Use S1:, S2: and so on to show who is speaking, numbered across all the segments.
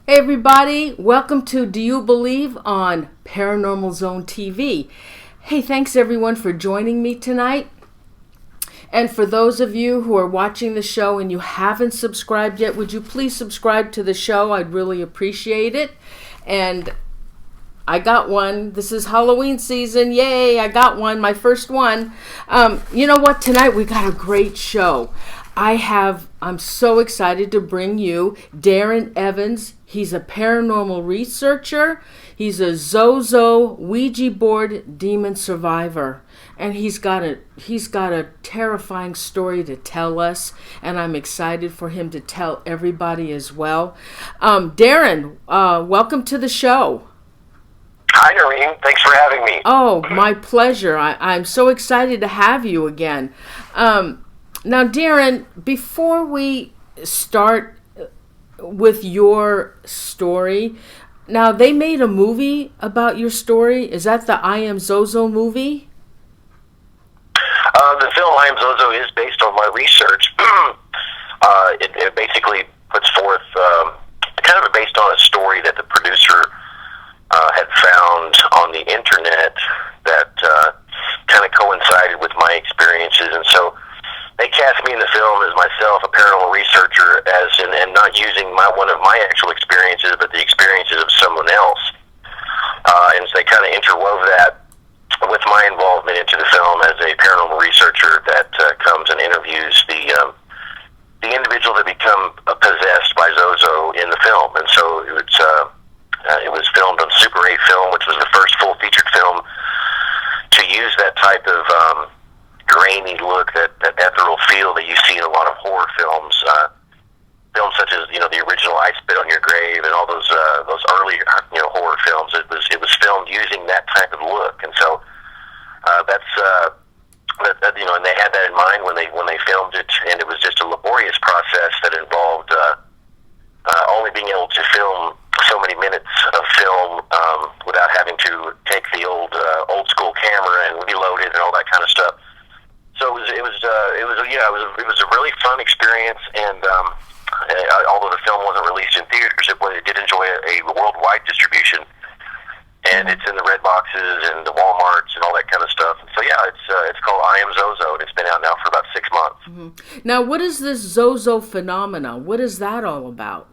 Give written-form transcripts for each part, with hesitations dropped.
S1: Hey everybody, welcome to Do You Believe on Paranormal Zone TV. Hey, thanks everyone for joining me tonight. And for those of you who are watching the show and you haven't subscribed yet, would you please subscribe to the show? I'd really appreciate it. And I got one. This is Halloween season. Yay, I got one, my first one. You know what? Tonight we got a great show. I'm so excited to bring you Darren Evans. He's a paranormal researcher. He's a ZOZO Ouija board demon survivor. And he's got a terrifying story to tell us, and I'm excited for him to tell everybody as well. Darren, welcome to the show.
S2: Hi, Noreen. Thanks for having me.
S1: Oh, my pleasure. I'm so excited to have you again. Now, Darren, before we start with your story, now they made a movie about your story. Is that the I Am ZoZo movie?
S2: The film I Am ZoZo is based on my research. It basically puts forth kind of based on a story that the producer had found on the internet that kind of coincided with my experiences, and so they cast me in the film as myself, a paranormal researcher, and not using one of my actual experiences, but the experiences of someone else. And so they kind of interwove that with my involvement into the film as a paranormal researcher that comes and interviews the individual that become possessed by ZoZo in the film. And so it was filmed on Super 8 film, which was the first full featured film to use that type of grainy look, that ethereal feel that you see in a lot of horror films, films such as the original I Spit on Your Grave and all those early horror films. It was filmed using that type of look, and so and they had that in mind when they filmed it, and it was just a laborious process that involved only being able to film so many minutes of film without having to take the old school camera and reload it and all that kind of stuff. So it was a really fun experience, and although the film wasn't released in theaters, it did enjoy a worldwide distribution, and it's in the red boxes and the Walmarts and all that kind of stuff. So yeah, it's called I Am ZoZo, and it's been out now for about 6 months.
S1: Mm-hmm. Now, what is this ZoZo phenomena? What is that all about?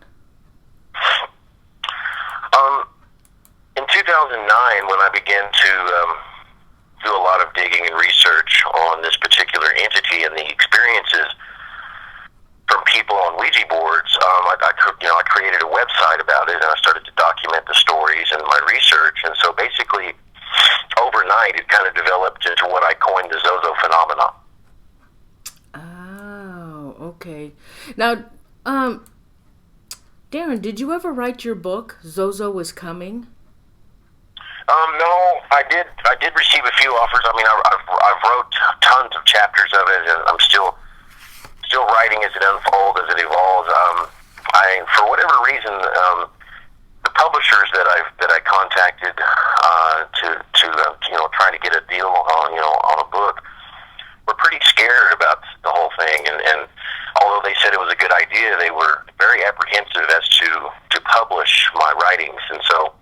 S2: In 2009, when I began to do a lot of digging and research on this particular entity and the experiences from people on Ouija boards, I created a website about it, and I started to document the stories and my research. And so basically, overnight, it kind of developed into what I coined the ZoZo phenomena.
S1: Oh, okay. Now, Darren, did you ever write your book, ZoZo Is Coming?
S2: No, I did receive a few offers. I mean, I've wrote tons of chapters of it, and I'm still writing as it unfolds, as it evolves. For whatever reason, the publishers that I contacted to try to get a deal on a book were pretty scared about the whole thing, and although they said it was a good idea, they were very apprehensive as to publish my writings, and so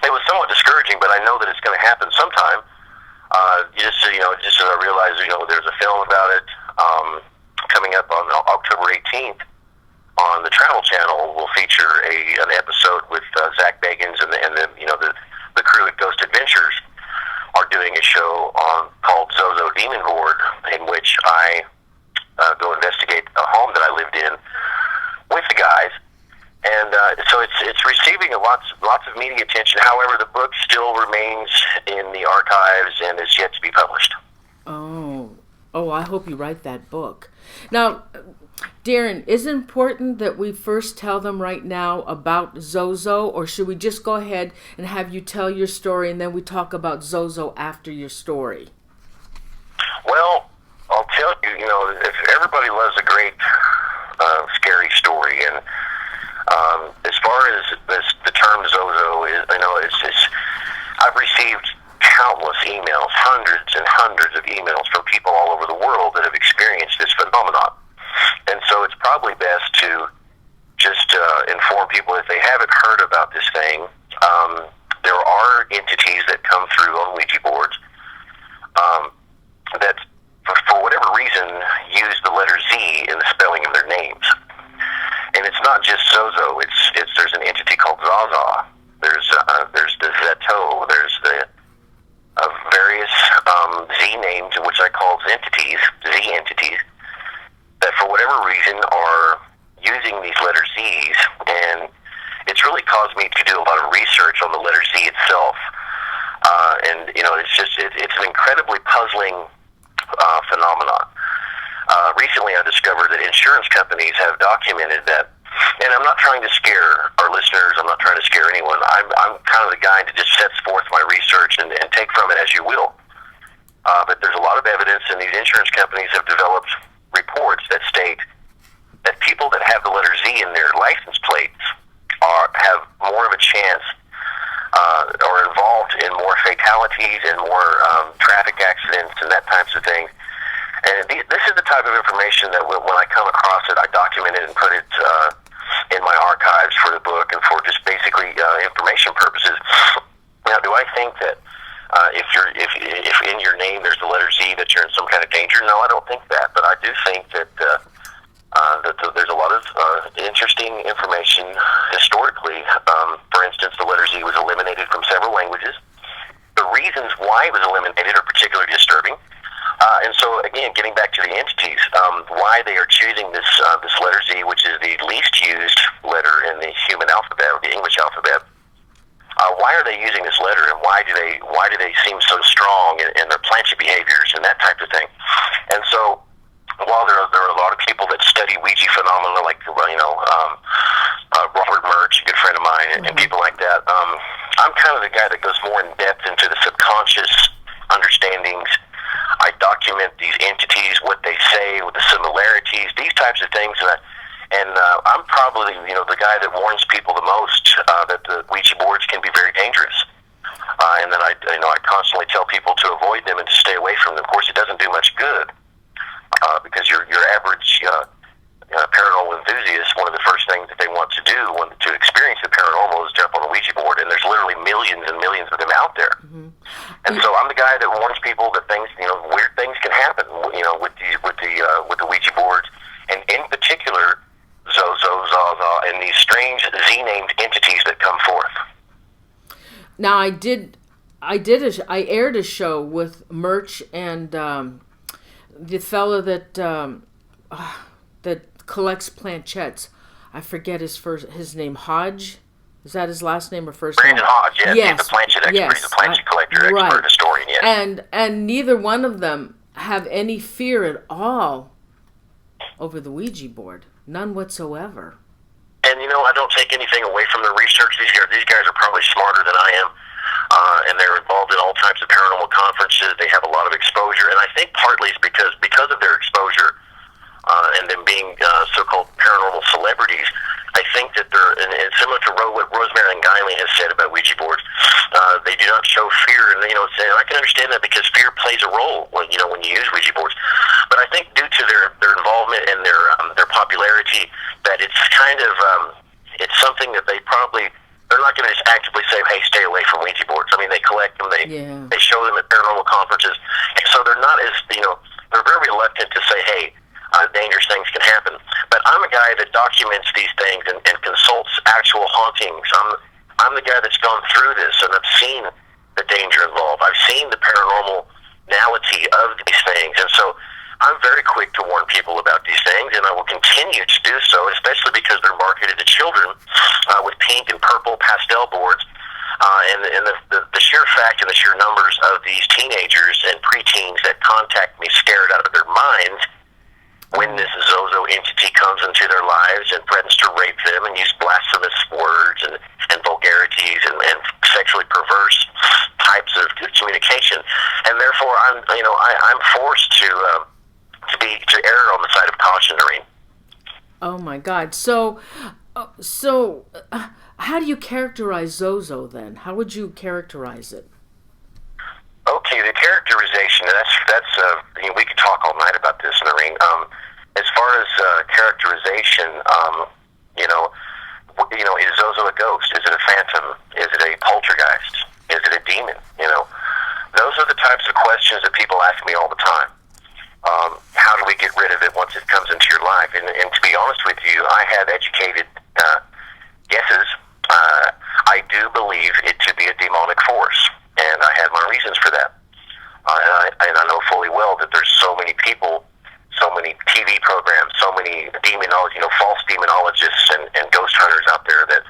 S2: it was somewhat discouraging, but I know that it's going to happen sometime. Just as I realized, there's a film about it coming up on October 18th on the Travel Channel. Will feature an episode with Zach Bagans and the crew at Ghost Adventures are doing a show called ZoZo Demon Board, in which I go investigate a home that I lived in with the guys. And so it's receiving lots of media attention. However, the book still remains in the archives and is yet to be published.
S1: Oh, I hope you write that book. Now, Darren, is it important that we first tell them right now about ZoZo, or should we just go ahead and have you tell your story and then we talk about ZoZo after your story?
S2: Well, I'll tell you, if everybody loves a great scary story, and as far as the term ZoZo is, I've received countless emails, hundreds and hundreds of emails from people all over the world that have experienced this phenomenon. And so it's probably best to just inform people, if they research on the letter Z itself. And it's an incredibly puzzling phenomenon. Recently, I discovered that insurance companies have documented that, and I'm not trying to scare our listeners. I'm not trying to scare anyone. I'm kind of the guy that just sets forth my research and take from it as you will. But there's a lot of evidence, and these insurance companies have developed reports that state that people that have the letter Z in their license plates have more of a chance or involved in more fatalities and more traffic accidents and that types of thing. And this is the type of information that when I come across it, I document it and put it in my archives for the book and for just basically information purposes. Now, do I think that if in your name there's the letter Z that you're in some kind of danger? No, I don't think that. But I do think that there's a lot of interesting information historically. For instance, the letter Z was eliminated from several languages. The reasons why it was eliminated are particularly disturbing. And so, again, getting back to the entities, why they are choosing this letter Z, which is the least used letter in the human alphabet, or the English alphabet. Why are they using this letter, and why do they seem so strong in their planchet behaviors and that type of thing? And so, while there are a lot of people that study Ouija phenomena, like Robert Murch, a good friend of mine, and people like that, I'm kind of the guy that goes more in depth into the subconscious understandings. I document these entities, what they say, with the similarities, these types of things, and I'm probably the guy that warns people the most that the Ouija boards can be very dangerous, and then I constantly tell people to avoid them and to stay away from them. Of course, it doesn't do much good because your average paranormal enthusiast, one of the first things that they want to do to experience the paranormal is jump on a Ouija board, and there's literally millions and millions of them out there. Mm-hmm. And so I'm the guy that warns people that things, weird things can happen, with the Ouija boards, and in particular, ZOZO, ZOZO, and these strange Z-named entities that come forth.
S1: Now, I aired a show with Murch and the fellow that collects planchettes. I forget his name. Hodge. Is that his last name or first name?
S2: Brandon Hodge, yes. He's a planchet expert. Yes. He's a planchet collector, expert, historian, yes.
S1: And neither one of them have any fear at all over the Ouija board. None whatsoever.
S2: And, I don't take anything away from their research. These guys are probably smarter than I am. And they're involved in all types of paranormal conferences. They have a lot of exposure. And I think partly it's because of their exposure and them being so-called paranormal celebrities, I think that they're, and similar to what Rosemary and Guiley has said about Ouija boards, they do not show fear. And, I can understand that because fear plays a role when you use Ouija boards. But I think due to their involvement and their popularity, that it's kind of, it's something that they're not going to just actively say, hey, stay away from Ouija boards. I mean, they collect them, they show them at paranormal conferences. And so they're not as, they're very reluctant to say, hey, dangerous things can happen. But I'm a guy that documents these things and consults actual hauntings. I'm the guy that's gone through this, and I've seen the danger involved. I've seen the paranormality of these things. And so I'm very quick to warn people about these things, and I will continue to do so, especially because they're marketed to children with pink and purple pastel boards. And the sheer fact and the sheer numbers of these teenagers and preteens that contact me scared out of their minds when this ZOZO entity comes into their lives and threatens to rape them and use blasphemous words and vulgarities and sexually perverse types of communication. And therefore, I'm forced to err on the side of caution, Noreen.
S1: Oh my God! So, how do you characterize ZOZO then? How would you characterize it?
S2: Okay, the characterization. That's we could talk all night about this, Noreen. As far as characterization, is ZOZO a ghost? Is it a phantom? Is it a poltergeist? Is it a demon? Those are the types of questions that people ask me all the time. How do we get rid of it once it comes into your life? And to be honest with you, I have educated guesses. I do believe it to be a demonic force, and I have my reasons for that. And I know fully well that there's so many people, so many TV programs, so many false demonologists and ghost hunters out there that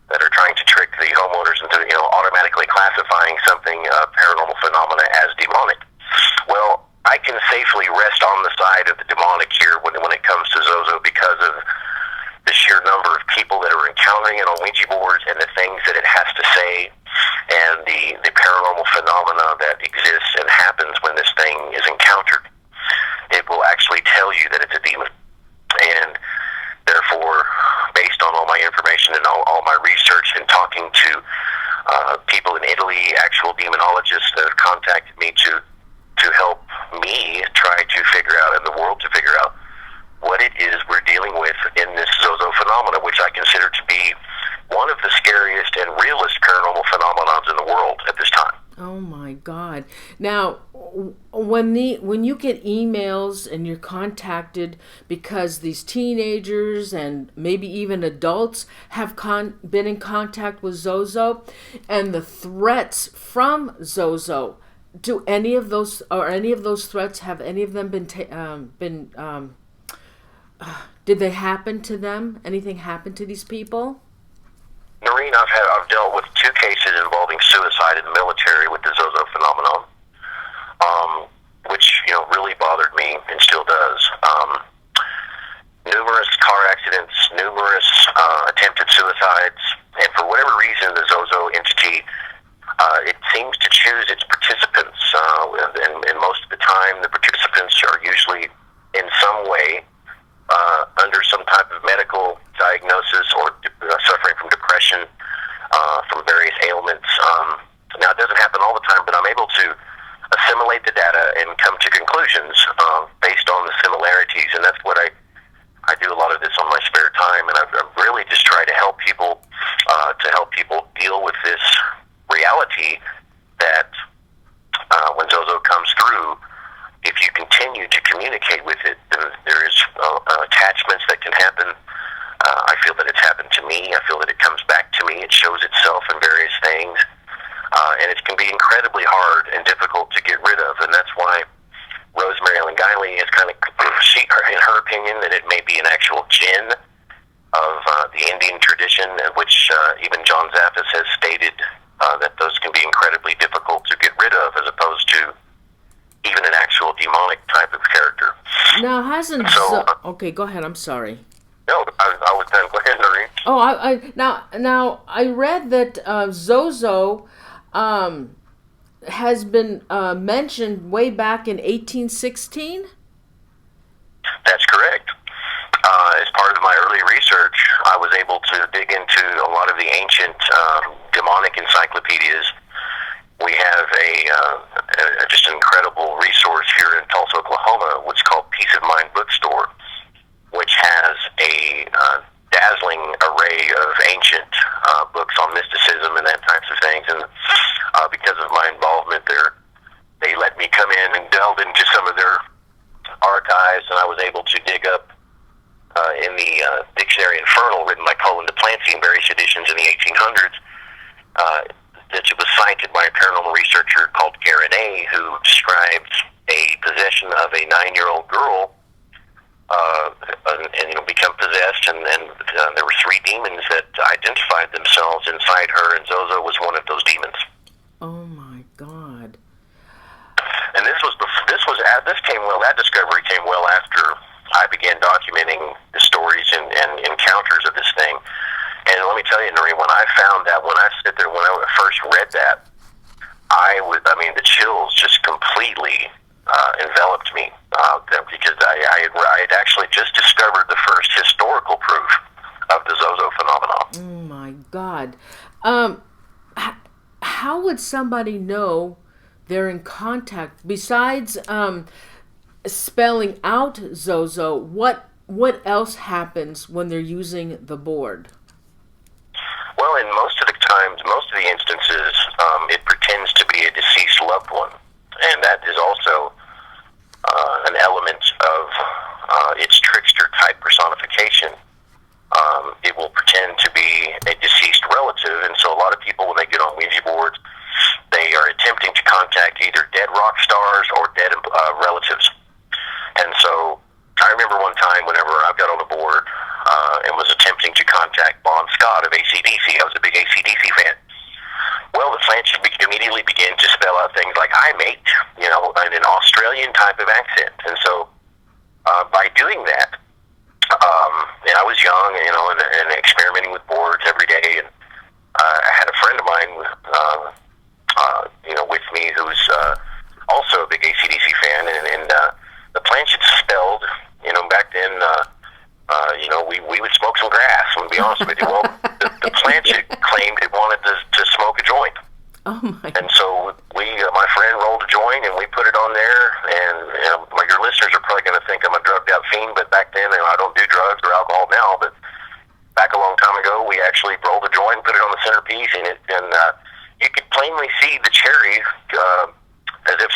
S2: that are trying to trick the homeowners into, automatically classifying something, paranormal phenomena, as demonic. Well, I can safely rest on the side of the demonic here when it comes to ZoZo, because of the sheer number of people that are encountering it on Ouija boards, and the things that it has to say, and the paranormal phenomena that exists and happens when this thing is encountered. It will actually tell you that it's a demon. And therefore, based on all my information and all my research and talking to people in Italy, actual demonologists that have contacted me to help me try to figure out, and the world to figure out, what it is we're dealing with in this ZoZo phenomena, which I consider to be one of the scariest and realest paranormal phenomenons in the world at this time.
S1: Oh my God! Now, when you get emails and you're contacted because these teenagers and maybe even adults have been in contact with ZoZo, and the threats from ZoZo, do any of those threats, have any of them did they happen to them? Anything happen to these people?
S2: Noreen, I've dealt with 2 cases involving suicide in the military with the ZoZo phenomenon, which really bothered me and still does. Numerous car accidents, numerous attempted suicides, and for whatever reason, the ZoZo entity it seems to choose its participants, and most of the time, the participants are usually in some way under some type of medical diagnosis or suffering from depression, from various ailments. Now, it doesn't happen all the time, but I'm able to assimilate the data and come to conclusions based on the similarities, and that's what I do a lot of this on my spare time, and I really just try to help people deal with this reality that when ZoZo comes through, if you continue to communicate with it, then there is attachments that can happen. I feel that it's happened to me. I feel that it comes back to me. It shows itself in various things. And it can be incredibly hard and difficult to get rid of. And that's why Rosemary Ellen Guiley is kind of, in her opinion, that it may be an actual jinn of the Indian tradition, which even John Zaffis has stated that those can be incredibly difficult to get rid of, as opposed to even an actual demonic type of character.
S1: Now, okay, go ahead. I'm sorry.
S2: No, I was done. Go ahead, Noreen.
S1: Oh, now I read that ZoZo has been mentioned way back in 1816.
S2: That's correct. As part of my early research, I was able to dig into a lot of the ancient demonic encyclopedias. We have just an incredible resource here in Tulsa, Oklahoma, what's called Peace of Mind Bookstore, which has a dazzling array of ancient books on mysticism and that types of things. And because of my involvement there, they let me come in and delve into some of their archives, and I was able to dig up in the Dictionary Infernal, written by Colin de Plancy in various editions in the 1800s, that it was cited by a paranormal researcher called Darren A., who describes a possession of a 9-year-old girl, and become possessed, and there were 3 demons that identified themselves inside her, and ZoZo was one of those demons.
S1: Oh my God!
S2: And that discovery came well after I began documenting the stories and encounters of this thing. And let me tell you, Noreen, when I found that, when I first read that, the chills just completely enveloped me, because I had actually just discovered the first historical proof of the ZoZo phenomenon.
S1: Oh my God! How would somebody know they're in contact? Besides spelling out ZoZo, what else happens when they're using the board?
S2: Well, in most of the instances, it pretends to be a deceased loved one, and that is also an element of its trickster type personification. It will pretend to be a deceased relative, and so a lot of people, when they get on Ouija boards, they are attempting to contact either dead rock stars or dead relatives. And so I remember one time whenever I got on the board and was attempting to contact Bon Scott of AC/DC. I was a big AC/DC fan. Well, the plant should immediately begin to spell out things like "I mate," in an Australian type of accent. And so, by doing that, and I was young, and experimenting with boards every day, and I had a friend of mine, with me who's also a big AC/DC fan, and the planchette spelled, back then, we would smoke some grass, I'm going to be honest with you. Well, the planchette claimed it wanted to smoke a joint.
S1: Oh my!
S2: And so my friend rolled a joint, and we put it on there. And your listeners are probably going to think I'm a drugged out fiend, but back then, I don't do drugs or alcohol now. But back a long time ago, we actually rolled a joint, put it on the centerpiece, and you could plainly see the cherry, as if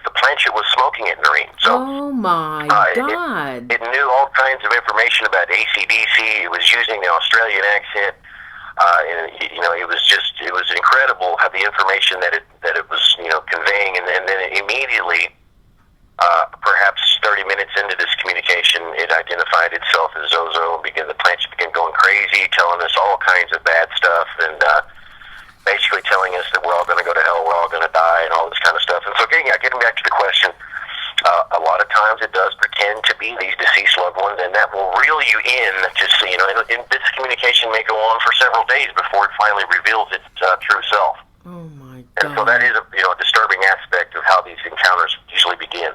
S2: the planchette was smoking it in the ring. So,
S1: oh my God!
S2: It knew all kinds of information about AC/DC. It was using the Australian accent. It was incredible how the information that it was conveying, and then immediately, perhaps 30 minutes into this communication, it identified itself as ZoZo, and the planchette began going crazy, telling us all kinds of bad stuff, and basically telling us that we're all going to go to hell, we're all going to die, and all this kind of stuff. And so, getting back to the question, a lot of times it does pretend to be these deceased loved ones, and that will reel you in to see, and this communication may go on for several days before it finally reveals its true self.
S1: Oh my God!
S2: And so that is a disturbing aspect of how these encounters usually begin.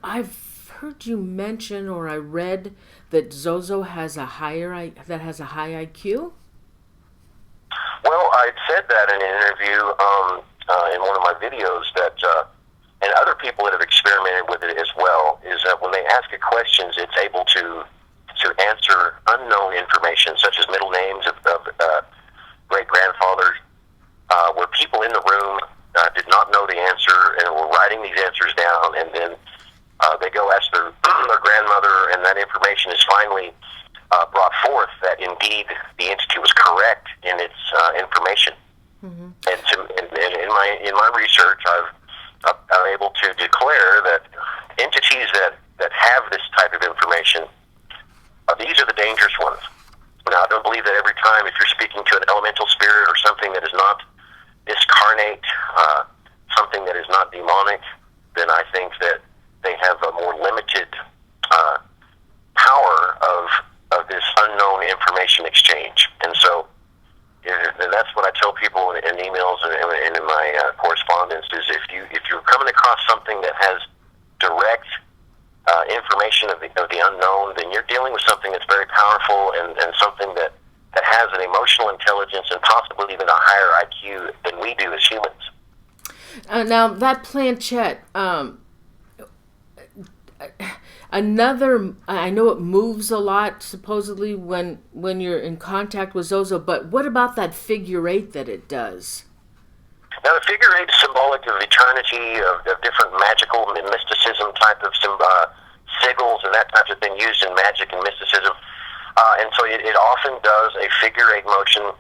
S1: I've heard you mention, or I read that ZoZo has a high IQ.
S2: Well, I'd said that in an interview in one of my videos that, and other people that have experimented with it as well, is that when they ask it questions, it's able to answer unknown information, such as middle names of great-grandfathers, where people in the room did not know the answer and were writing these answers down, and then they go ask their grandmother, and that information is finally brought forth that indeed the entity was correct in its information. Mm-hmm. And in my research, I'm able to declare that entities that have this type of information, these are the dangerous ones. Now, I don't believe that every time, if you're speaking to an elemental spirit or something that is not discarnate, something that is not demonic, then I think that they have a more limited power of this unknown information exchange. And so, and that's what I tell people in emails and in my correspondence is if you're coming across something that has direct information of the unknown, then you're dealing with something that's very powerful and something that has an emotional intelligence and possibly even a higher IQ than we do as humans.
S1: Now that planchette, I know it moves a lot supposedly when you're in contact with ZoZo, but what about that figure 8 that it does?
S2: Now the figure 8 is symbolic of eternity, of different magical mysticism type of sigils and that type of thing used in magic and mysticism. And so it often does a figure 8 motion,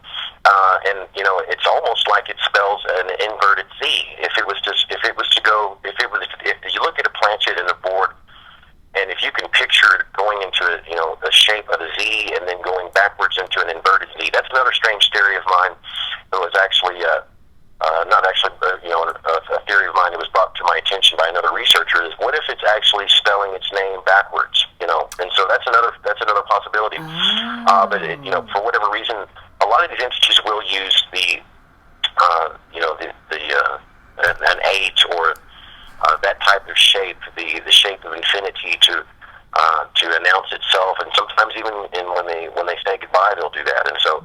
S2: and it's almost like it spells an inverted Z. If you look at a planchette and a board, and if you can picture it going into the shape of a Z and then going backwards into an inverted Z, that's another strange theory of mine. It was actually not actually a theory of mine that was brought to my attention by another researcher. Is what if it's actually spelling its name backwards? And so that's another possibility. But for whatever reason, a lot of these entities will use an 8 or that type of shape, the shape of infinity to announce itself, and sometimes even when they say goodbye, they'll do that. And so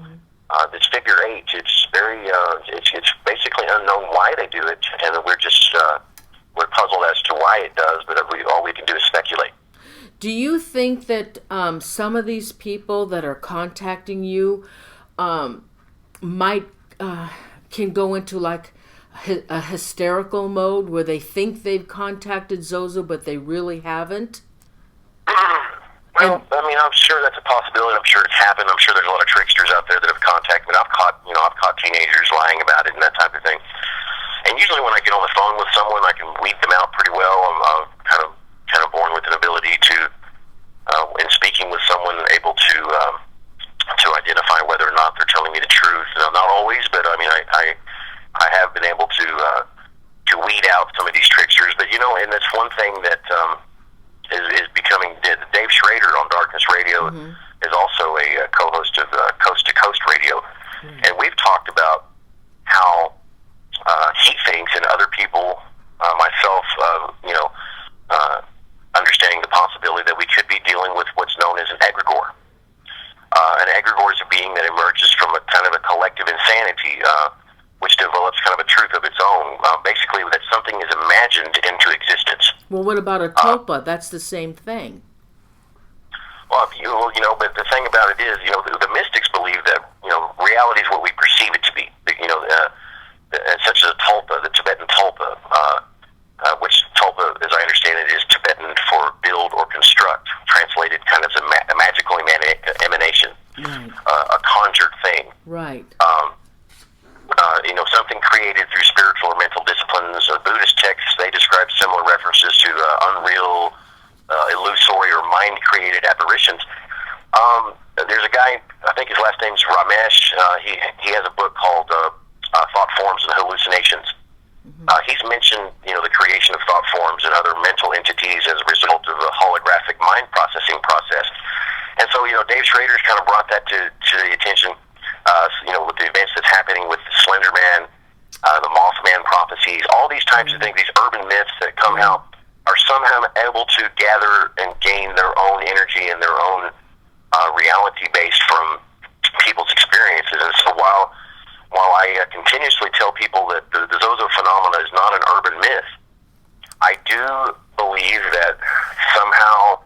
S2: this figure 8, it's very it's basically unknown why they do it, and we're puzzled as to why it does, but all we can do is speculate.
S1: Do you think that some of these people that are contacting you might can go into like a hysterical mode where they think they've contacted ZoZo but they really haven't?
S2: Well, I'm sure that's a possibility. I'm sure it's happened. I'm sure there's a lot of tricksters out there that have contacted me. I've caught teenagers lying about it and that type of thing. And usually when I get on the phone with someone, I can weed them out pretty well. I'm kind of born with an ability to, in speaking with someone, able to identify whether or not they're telling me and that's one thing that is becoming. Dave Schrader on Darkness Radio is also a co-host of Coast to Coast Radio, and we've talked about how he thinks, and other people, myself, understanding the possibility that we could be dealing with what's known as an egregore. An egregore is a being that emerges from a kind of a collective insanity, which develops kind of a truth of its own. Basically, that something is imagined into existence.
S1: Well, what about a tulpa? That's the same thing.
S2: Well, but the thing about it is, the mystics believe that, reality is what we perceive it to be. Such as a tulpa, the Tibetan tulpa, which tulpa, as I understand it, is Tibetan for build or construct, translated kind of as a magical emanation,
S1: right.
S2: A conjured thing.
S1: Right.
S2: Something created through spiritual or mental disciplines. Buddhist texts, they describe similar references to unreal, illusory, or mind-created apparitions. There's a guy, I think his last name's Ramesh. He has a book called Thought Forms and Hallucinations. He's mentioned, the creation of thought forms and other mental entities as a result of a holographic mind processing process. And so, Dave Schrader's kind of brought that to the attention, with the events that's happening with the Slender Man, the Mothman prophecies, all these types of things, these urban myths that come out are somehow able to gather and gain their own energy and their own reality based from people's experiences. And so while I continuously tell people that the ZOZO phenomena is not an urban myth, I do believe that somehow,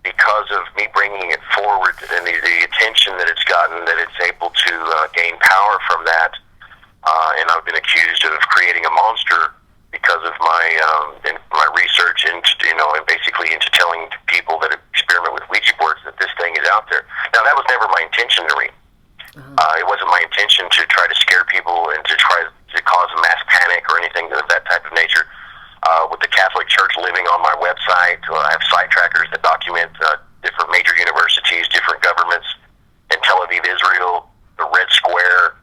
S2: because of me bringing it forward and the attention that it's gotten, that it's able to gain power from that. And I've been accused of creating a monster because of my research into, and basically into telling people that experiment with Ouija boards that this thing is out there. Now, that was never my intention, Noreen. It wasn't my intention to try to scare people and to try to cause a mass panic or anything of that type of nature. With the Catholic Church living on my website, I have site trackers that document different major universities, different governments in Tel Aviv, Israel, the Red Square,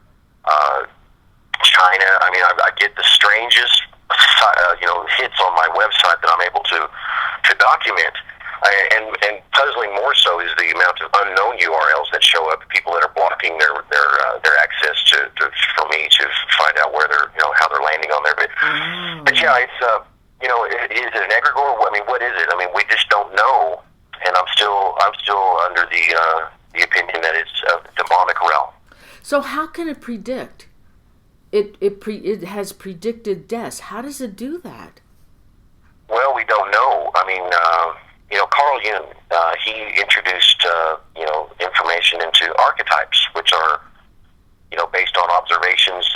S2: China. I mean, I get the strangest, hits on my website that I'm able to document. And puzzling more so is the amount of unknown URLs that show up, people that are blocking their access for me to find out where they're, how they're landing on there. But yeah, it's is it an egregore? I mean, what is it? I mean, we just don't know, and I'm still under the opinion that it's a demonic realm.
S1: So how can it predict? It has predicted deaths. How does it do that?
S2: Well, we don't know. I mean, Carl Jung, he introduced, information into archetypes, which are, based on observations,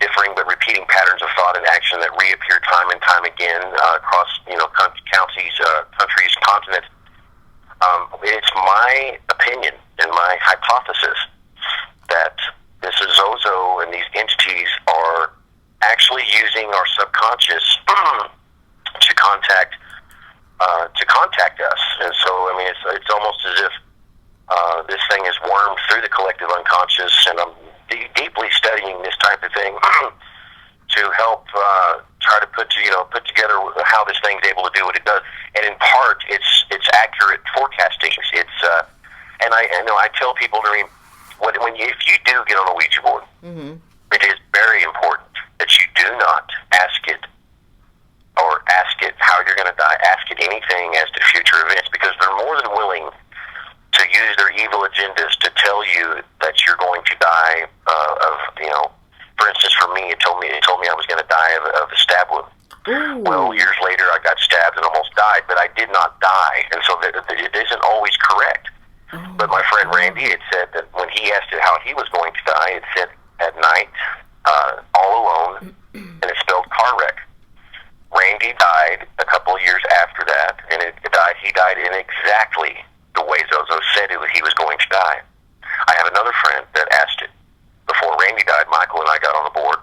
S2: differing but repeating patterns of thought and action that reappear time and time again across, countries, continents. It's my opinion and my hypothesis that this is ZOZO and these entities are actually using our subconscious to contact us. And so, I mean, it's almost as if this thing is wormed through the collective unconscious, and I'm deeply studying this type of thing to help try to put together how this thing's able to do what it does. And in part, it's accurate forecasting. It's and I tell people, Doreen, if you do get on a Ouija board, it is very important that you do not ask it how you're going to die. Ask it anything as to future events, because they're more than willing to use their evil agendas to tell you that you're going to die for instance, for me, it told me I was going to die of a stab wound. Ooh. Well, years later, I got stabbed and almost died, but I did not die, and so it isn't always correct. Oh. But my friend Randy had said that when he asked it how he was going to die, it said at night, all alone, and it spelled car wreck. Randy died a couple of years after that, and he died in exactly the way ZoZo said he was going to die. I have another friend that asked it before Randy died. Michael and I got on the board,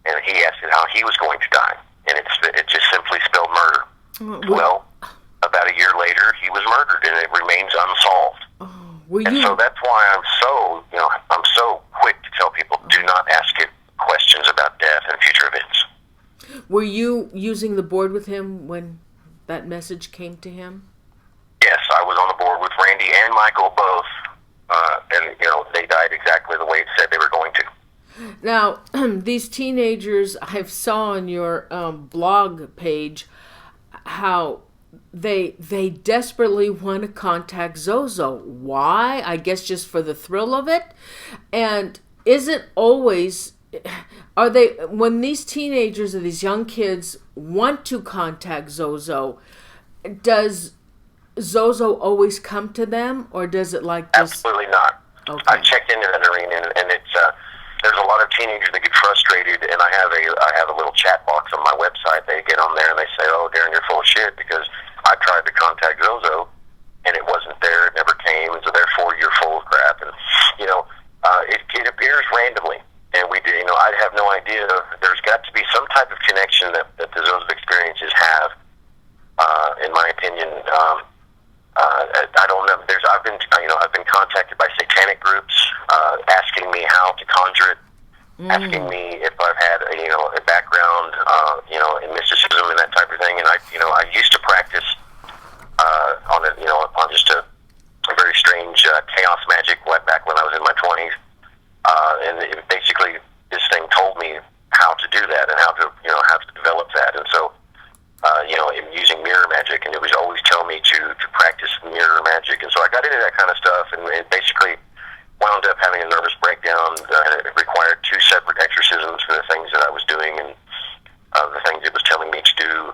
S2: and he asked it how he was going to die, and it just simply spelled murder. Well, about a year later, he was murdered, and it remains unsolved. So that's why I'm so quick to tell people, do not ask it questions about death and future events.
S1: Were you using the board with him when that message came to him?
S2: Yes, I was on the board with Randy and Michael both, and they died exactly the way it said they were going to.
S1: Now, these teenagers, I saw on your blog page how they desperately want to contact ZoZo. Why? I guess just for the thrill of it. And isn't always, are they, when these teenagers or these young kids want to contact ZoZo, does ZoZo always come to them, or does it like just...
S2: Absolutely not.
S1: Okay.
S2: I checked into that arena, and it's there's a lot of teenagers that get frustrated, and I have a little chat box on my website. They get on there and they say, "Oh, Darren, you're full of shit because I tried to contact ZoZo and it wasn't there, it never came, and so therefore you're full of crap." And it appears randomly, and we do. I have no idea. There's got to be some type of connection that the ZoZo experiences have. In my opinion, I don't know. I've been contacted by satanic groups asking me how to conjure it, asking me if I've had a background in mysticism and that type of thing. And I used to practice on just a very strange chaos magic back when I was in my 20s. And basically, this thing told me how to do that and how to develop that. And so, using mirror magic, and it was always telling me to practice mirror magic. And so I got into that kind of stuff, and it basically wound up having a nervous breakdown. It required 2 separate exorcisms for the things that I was doing, and the things it was telling me to do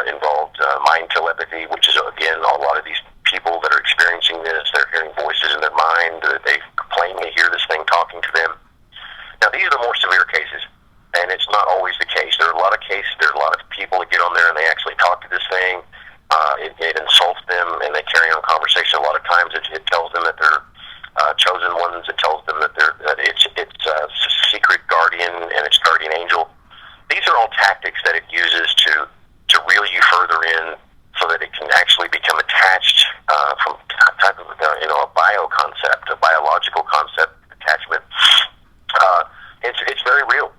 S2: involved mind telepathy, which is, again, a lot of these people that are experiencing this, they're hearing voices in their mind, they plainly hear this thing talking to them. Now, these are the more severe cases, and it's not always the case. There are a lot of cases, there are a lot of people that get on there and they actually talk to this thing. It insults them, and they carry on conversation. A lot of times it tells them that they're chosen ones. It tells them that it's a secret guardian and its guardian angel. These are all tactics that it uses to reel you further in so that it can actually become attached from type of a bio concept, a biological concept attachment. It's very real.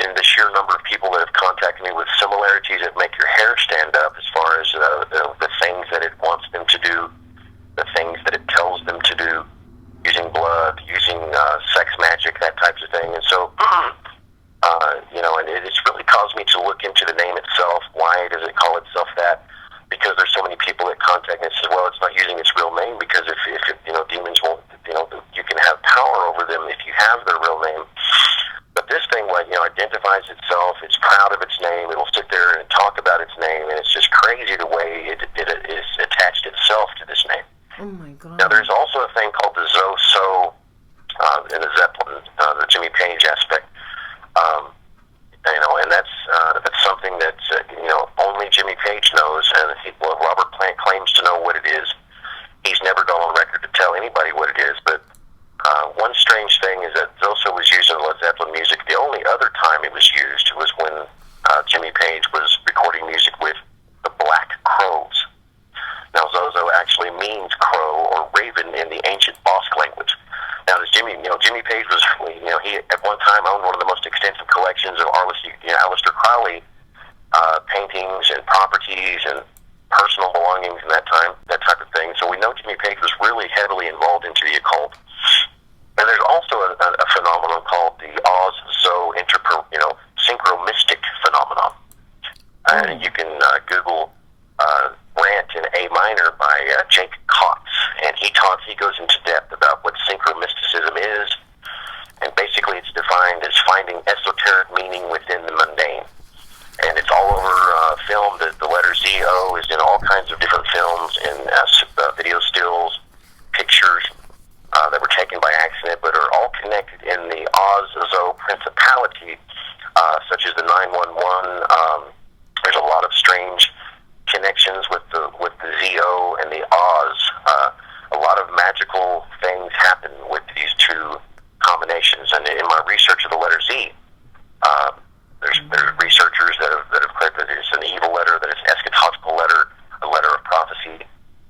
S2: In the sheer number of people that have contacted me with similarities that make your hair stand up as far as the things that it wants them to do, the things that it tells them to do, using blood, using sex magic, that types of thing. And so, and it's really caused me to look into the name itself. Why does it call itself that? Because there's so many people that contact me and say, well, it's not using its real name, because if demons won't, you can have power over them if you have their real name. But this thing, identifies itself. It's proud of its name. It'll sit there and talk about its name, and it's just crazy the way it is attached itself to this name.
S1: Oh my God!
S2: Now, there's also a thing called the ZoZo in the Zeppelin, the Jimmy Page aspect. And that's something that only Jimmy Page knows, and Robert Plant claims to know what it is. He's never gone on record to tell anybody what it is, but one strange thing is that ZoZo was used in Led Zeppelin music. The only other time it was used was when Jimmy Page was recording music with the Black Crows. Now, ZoZo actually means crow or raven in the ancient Basque language. Now, Jimmy Page was, he at one time owned one of the most extensive collections of Aleister Crowley paintings and properties and personal belongings and that type of thing. So we know Jimmy Page was really heavily involved into the occult. And there's also a phenomenon called the Oz-Zo synchro-mystic phenomenon. And you can Google Rant in A minor by Jake Kotz, and he goes into depth about what synchro-mysticism is, and basically it's defined as finding esoteric meaning within the mundane. And it's all over film. The letter ZO is in all kinds of different films, and video stills, pictures that were taken by accident, but are all connected in the Oz-Zo principality, such as the 911. There's a lot of strange connections with the ZO and the Oz. A lot of magical things happen with these two combinations. And in my research of the letter Z, there's researchers that have claimed that it's an evil letter, that it's an eschatological letter, a letter of prophecy,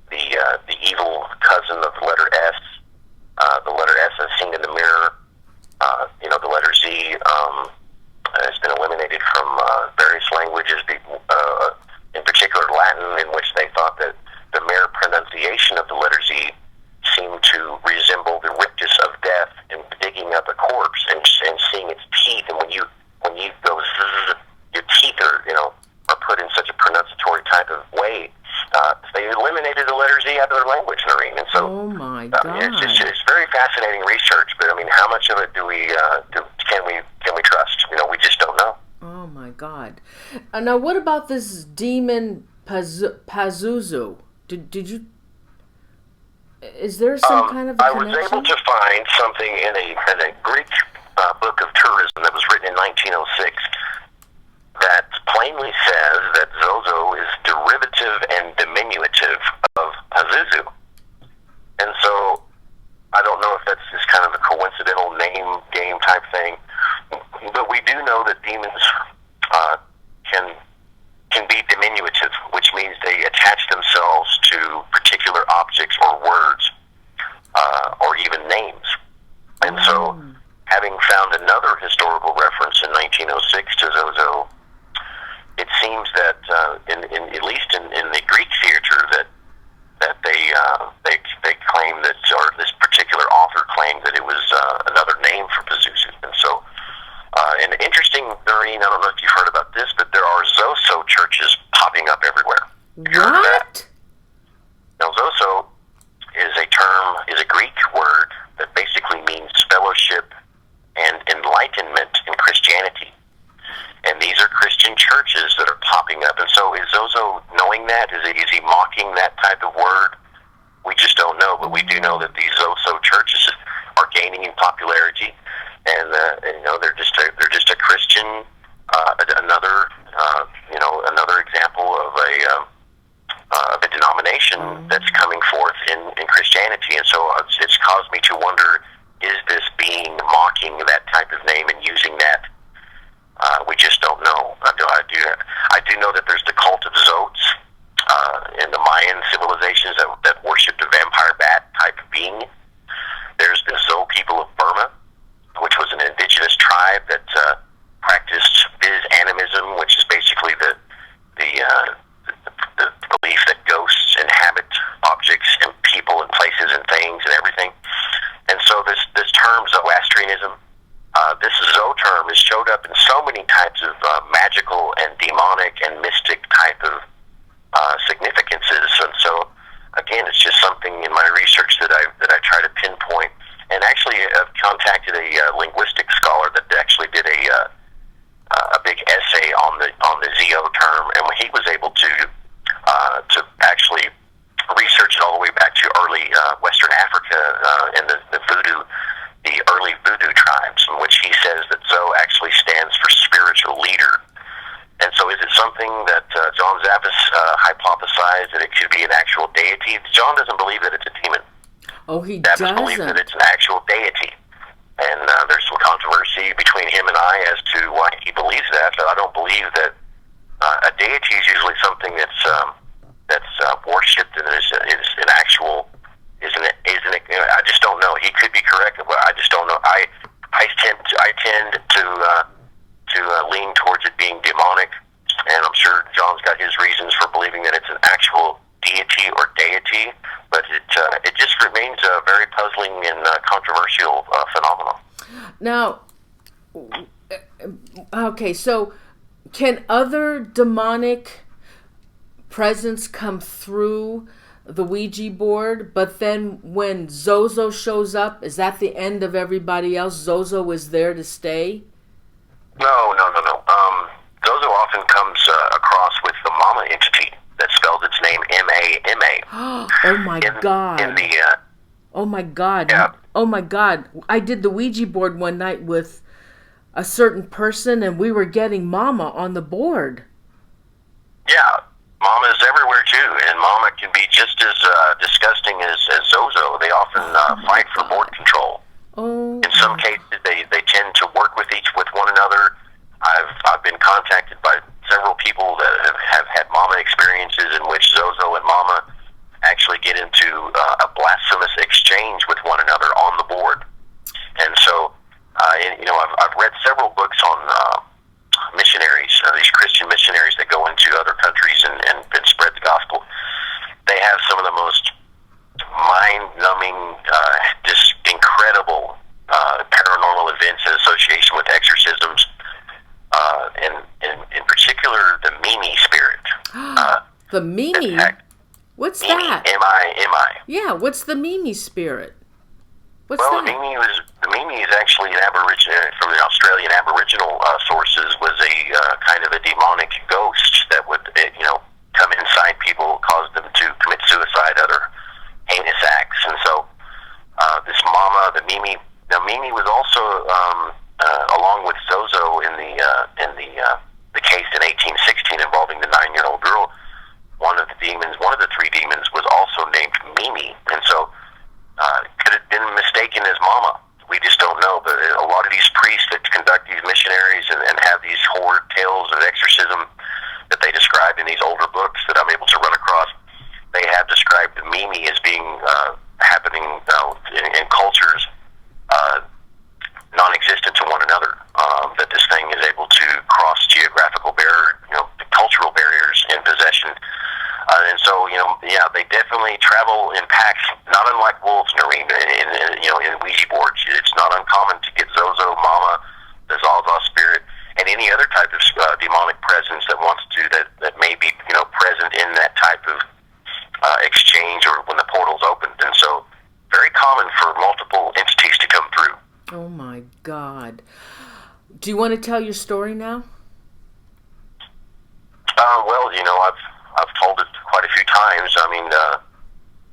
S2: the evil cousin of the letter S. The letter S is seen in the mirror. The letter Z has been eliminated from and when you go zzz, your teeth are are put in such a pronunciatory type of way. They eliminated the letter Z out of their language, Noreen, and so
S1: oh my God,
S2: it's very fascinating research. But I mean, how much of it can we trust? We just don't know.
S1: Oh my God. Now, what about this demon Pazuzu? Did you? Is there some kind of a connection?
S2: I was able to find something in a Greek book of tourism that was written in 1906 that plainly says that ZOZO is derivative and diminutive of Pazuzu. And so I don't know if that's just kind of a coincidental name game type thing, but we do know that demons can be diminutive, which means they attach themselves to particular objects or words or even names. And so, having found another historical reference in 1906 to ZOZO, it seems that at least in the Greek theater that they claim that, or this particular author claimed that it was another name for Pazuzu. And so, and interesting, Noreen, I don't know if you've heard about this, but there are ZOZO churches popping up everywhere.
S1: What?
S2: Now, ZOZO is a Greek word that basically means fellowship and enlightenment in Christianity. And these are Christian churches that are popping up. And so is ZOZO knowing that? Is he mocking that type of word? We just don't know, but we do know that these ZOZO churches are gaining in popularity, and they're just a Christian, another example of a denomination that's coming forth in Christianity. And so it's caused me to wonder: is this being mocking that type of name and using that? We just don't know. I do know that there's the cult of Zotes in the Mayan civilizations that worshipped a vampire bat type being. There's the Zo people of Burma, which was an indigenous tribe that practiced Viz animism, which is basically the belief that ghosts inhabit objects and people and places and things and everything. And so this term Zoroastrianism, this Zo term has showed up in so many types of magical and demonic and mystic type of significances. And so, again, it's just something in my research that I try to pinpoint. And actually, I've contacted a linguistic scholar that actually did a big essay on the ZO term, and he was able to actually research it all the way back to early Western Africa and the voodoo. The early voodoo tribes, in which he says that Zo actually stands for spiritual leader. And so is it something that John Zappis hypothesized that it could be an actual deity? John doesn't believe that it's a demon.
S1: Oh, he
S2: Zappis believes that it's an actual deity. And there's some controversy between him and I as to why he believes that. But I don't believe that a deity is usually something that's worshipped and is an actual... Isn't it? I just don't know. He could be correct, but I just don't know. I tend to lean towards it being demonic, and I'm sure John's got his reasons for believing that it's an actual deity or deity. But it just remains a very puzzling and controversial phenomenon.
S1: Now, okay, so can other demonic presence come through the Ouija board, but then when ZOZO shows up, is that the end of everybody else? ZOZO is there to stay?
S2: No. ZOZO often comes across with the mama entity that spells its name M-A-M-A.
S1: Oh my God. Oh my God.
S2: Yeah.
S1: Oh my God. I did the Ouija board one night with a certain person, and we were getting mama on the board.
S2: Yeah. Mama is everywhere too, and Mama can be just as disgusting as ZOZO. They often fight for board control.
S1: Oh.
S2: In some cases, they tend to work with one another. I've been contacted by several people that have had Mama experiences in which ZOZO and Mama actually get into a blasphemous exchange with one another on the board. And so, I've read several books on missionaries, these Christian missionaries that go into other countries and spread the gospel. They have some of the most mind-numbing, just incredible paranormal events in association with exorcisms
S1: The Mimi? What's
S2: Mimi,
S1: that?
S2: M-I-M-I.
S1: Yeah, what's the Mimi spirit? What's
S2: well,
S1: that?
S2: The Mimi is actually an Aboriginal, from the Australian Aboriginal sources, was a kind of a demonic ghost that would, come inside people, cause them to commit suicide, other heinous acts. And so this mama, the Mimi, now Mimi was also, along with ZoZo in the case in 1816 involving the 9-year-old girl, one of the three demons was also named Mimi. And so could have been mistaken as Mama. We just don't know. But a lot of these priests that conduct these missionaries and have these horrid tales of exorcism that they describe in these older books that I'm able to run across, they have described the Mimi as being happening in cultures non-existent to one another. That this thing is able to cross geographical cultural barriers in possession. And so, they definitely travel in packs, not unlike wolves, Noreen, in Ouija boards. It's not uncommon to get ZoZo, Mama, the ZOZO spirit, and any other type of demonic presence that may be, present in that type of exchange or when the portal's opened. And so, very common for multiple entities to come through.
S1: Oh my God. Do you want to tell your story now?
S2: I've told it quite a few times. I mean,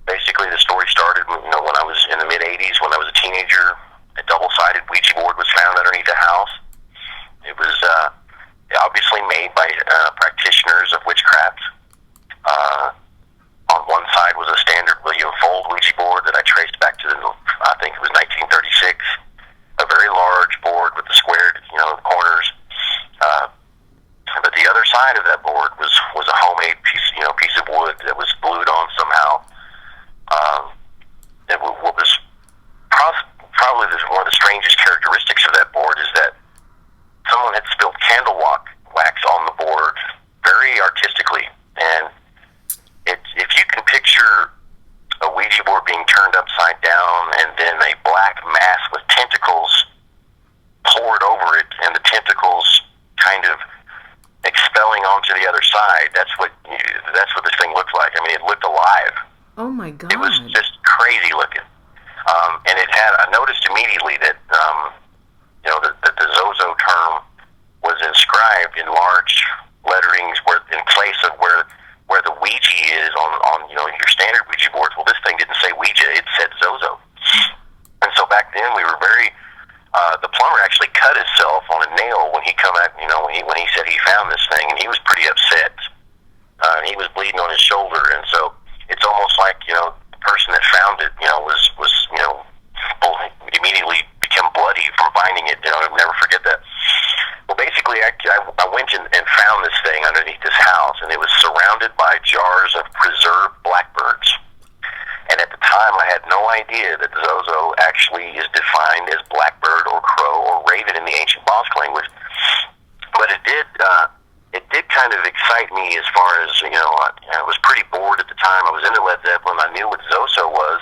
S2: basically the story started, when I was in the mid-'80s, when I was a teenager. A double-sided Ouija board was found underneath a house. It was obviously made by practitioners of witchcraft. On one side was a standard William Fold Ouija board that I traced back to, I think it was 1936. A very large board with the squared, corners. But the other side of that board was a homemade piece of wood that was glued on somehow. What was probably one of the strangest characteristics of that board is that someone had spilled candle wax on the board very artistically. And if you can picture a Ouija board being turned upside down and then a black mass with tentacles poured over it, and the tentacles kind of expelling onto the other side, that's what this thing looked like. I mean, it looked alive.
S1: Oh my God.
S2: It was just crazy looking. And I noticed immediately that, that the ZoZo term was inscribed in large letterings in place of where the Ouija is on your standard Ouija boards. Well, this thing didn't say Ouija, it said ZoZo. And so back then we were very, the plumber actually cut himself on a nail when he come out, when he said he found this thing, and he was pretty upset. He was bleeding on his shoulder, and so it's almost like, the person that found it, was immediately become bloody from finding it. I'll never forget that. Well, basically, I went and found this thing underneath this house, and it was surrounded by jars of preserved blackbirds. And at the time, I had no idea that ZoZo actually is defined as blackbird or crow or raven in the ancient Basque language. But it did kind of excite me as far as, I was pretty bored at the time. I was into Led Zeppelin. I knew what ZoZo was.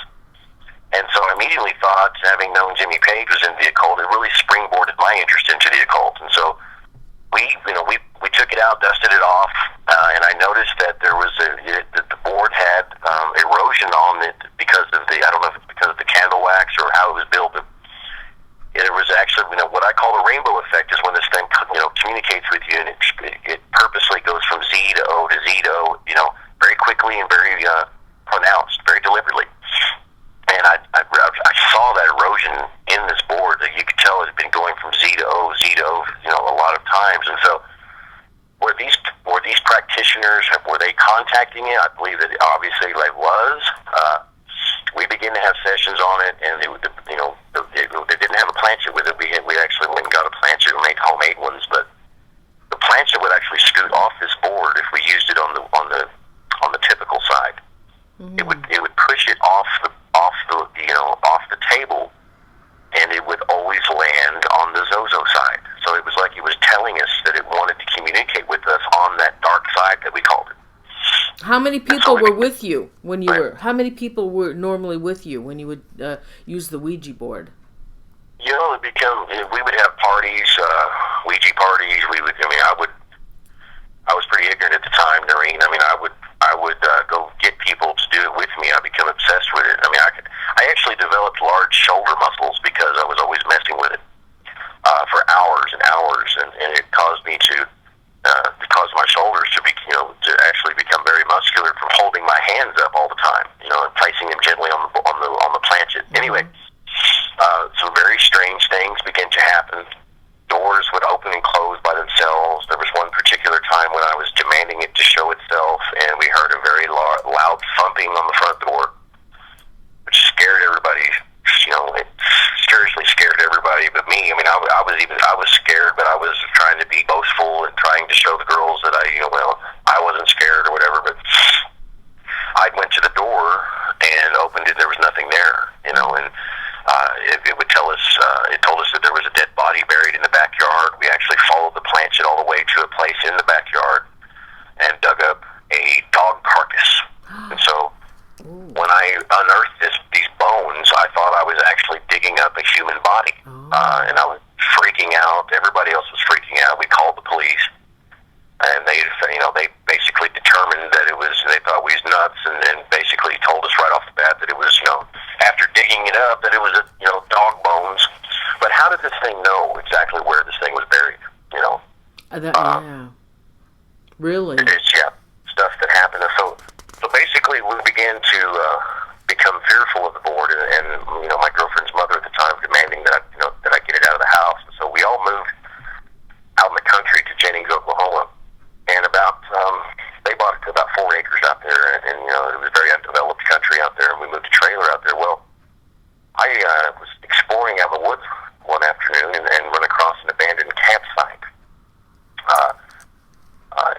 S2: And so I immediately thought, having known Jimmy Page was into the occult, it really springboarded my interest into the occult. And so we took it out, dusted it off, and I noticed that there was that the board had erosion on it because of I don't know if it's because of the candle wax or how it was built, but it was actually, what I call the rainbow effect is when this thing, communicates with you, and it purposely goes from Z to O to Z to O, very quickly and very pronounced, very deliberately. And I saw that erosion in this board that you could tell it had been going from Z to O, a lot of times. And so, were these practitioners, were they contacting it? I believe that obviously they was. We began to have sessions on it, and they didn't have a planchette with it. We actually went and got a planchette and made homemade ones, but the planchette would actually scoot off this board if we used it on the typical side. Mm-hmm. It would push it off the table, and it would always land on the ZoZo side. So it was like it was telling us that it wanted to communicate with us on that dark side that we called it.
S3: How many people were with you when you were? How many people were normally with you when you would use the Ouija board?
S2: We would have parties, Ouija parties. I was pretty ignorant at the time, Noreen. I my hands up all the time, and placing them gently on the planchette. Anyway, some very strange things began to happen. Doors would open and close by themselves. There was one particular time when I was demanding it to show itself, and we heard a very loud thumping on the front door, which scared everybody. It seriously scared everybody but me. I mean, I was scared, but I was trying to be boastful and trying to show the girls that I wasn't scared or whatever. But I went to the door and opened it. There was nothing there, and it would tell us. It told us that there was a dead body buried in the backyard. We actually followed the planchette all the way to a place in the backyard and dug up a dog carcass. And so when I unearthed these bones, I thought I was actually digging up a human body, and I was freaking out. Everybody else was freaking out. We called the police, and they basically determined that they thought we was nuts, and basically told us right off the bat that it was, after digging it up, that it was dog bones. But how did this thing know exactly where this thing was buried?
S3: Yeah. Really?
S2: It's stuff that happened. So basically, we began to become fearful of the board, and my girlfriend's mother at the time demanding that I get it out of the house. And so we all moved out in the country to Jennings, Oklahoma, and they bought about 4 acres out there, and it was a very undeveloped country out there, and we moved a trailer out there. Well, I was exploring out in the woods one afternoon and run across an abandoned campsite.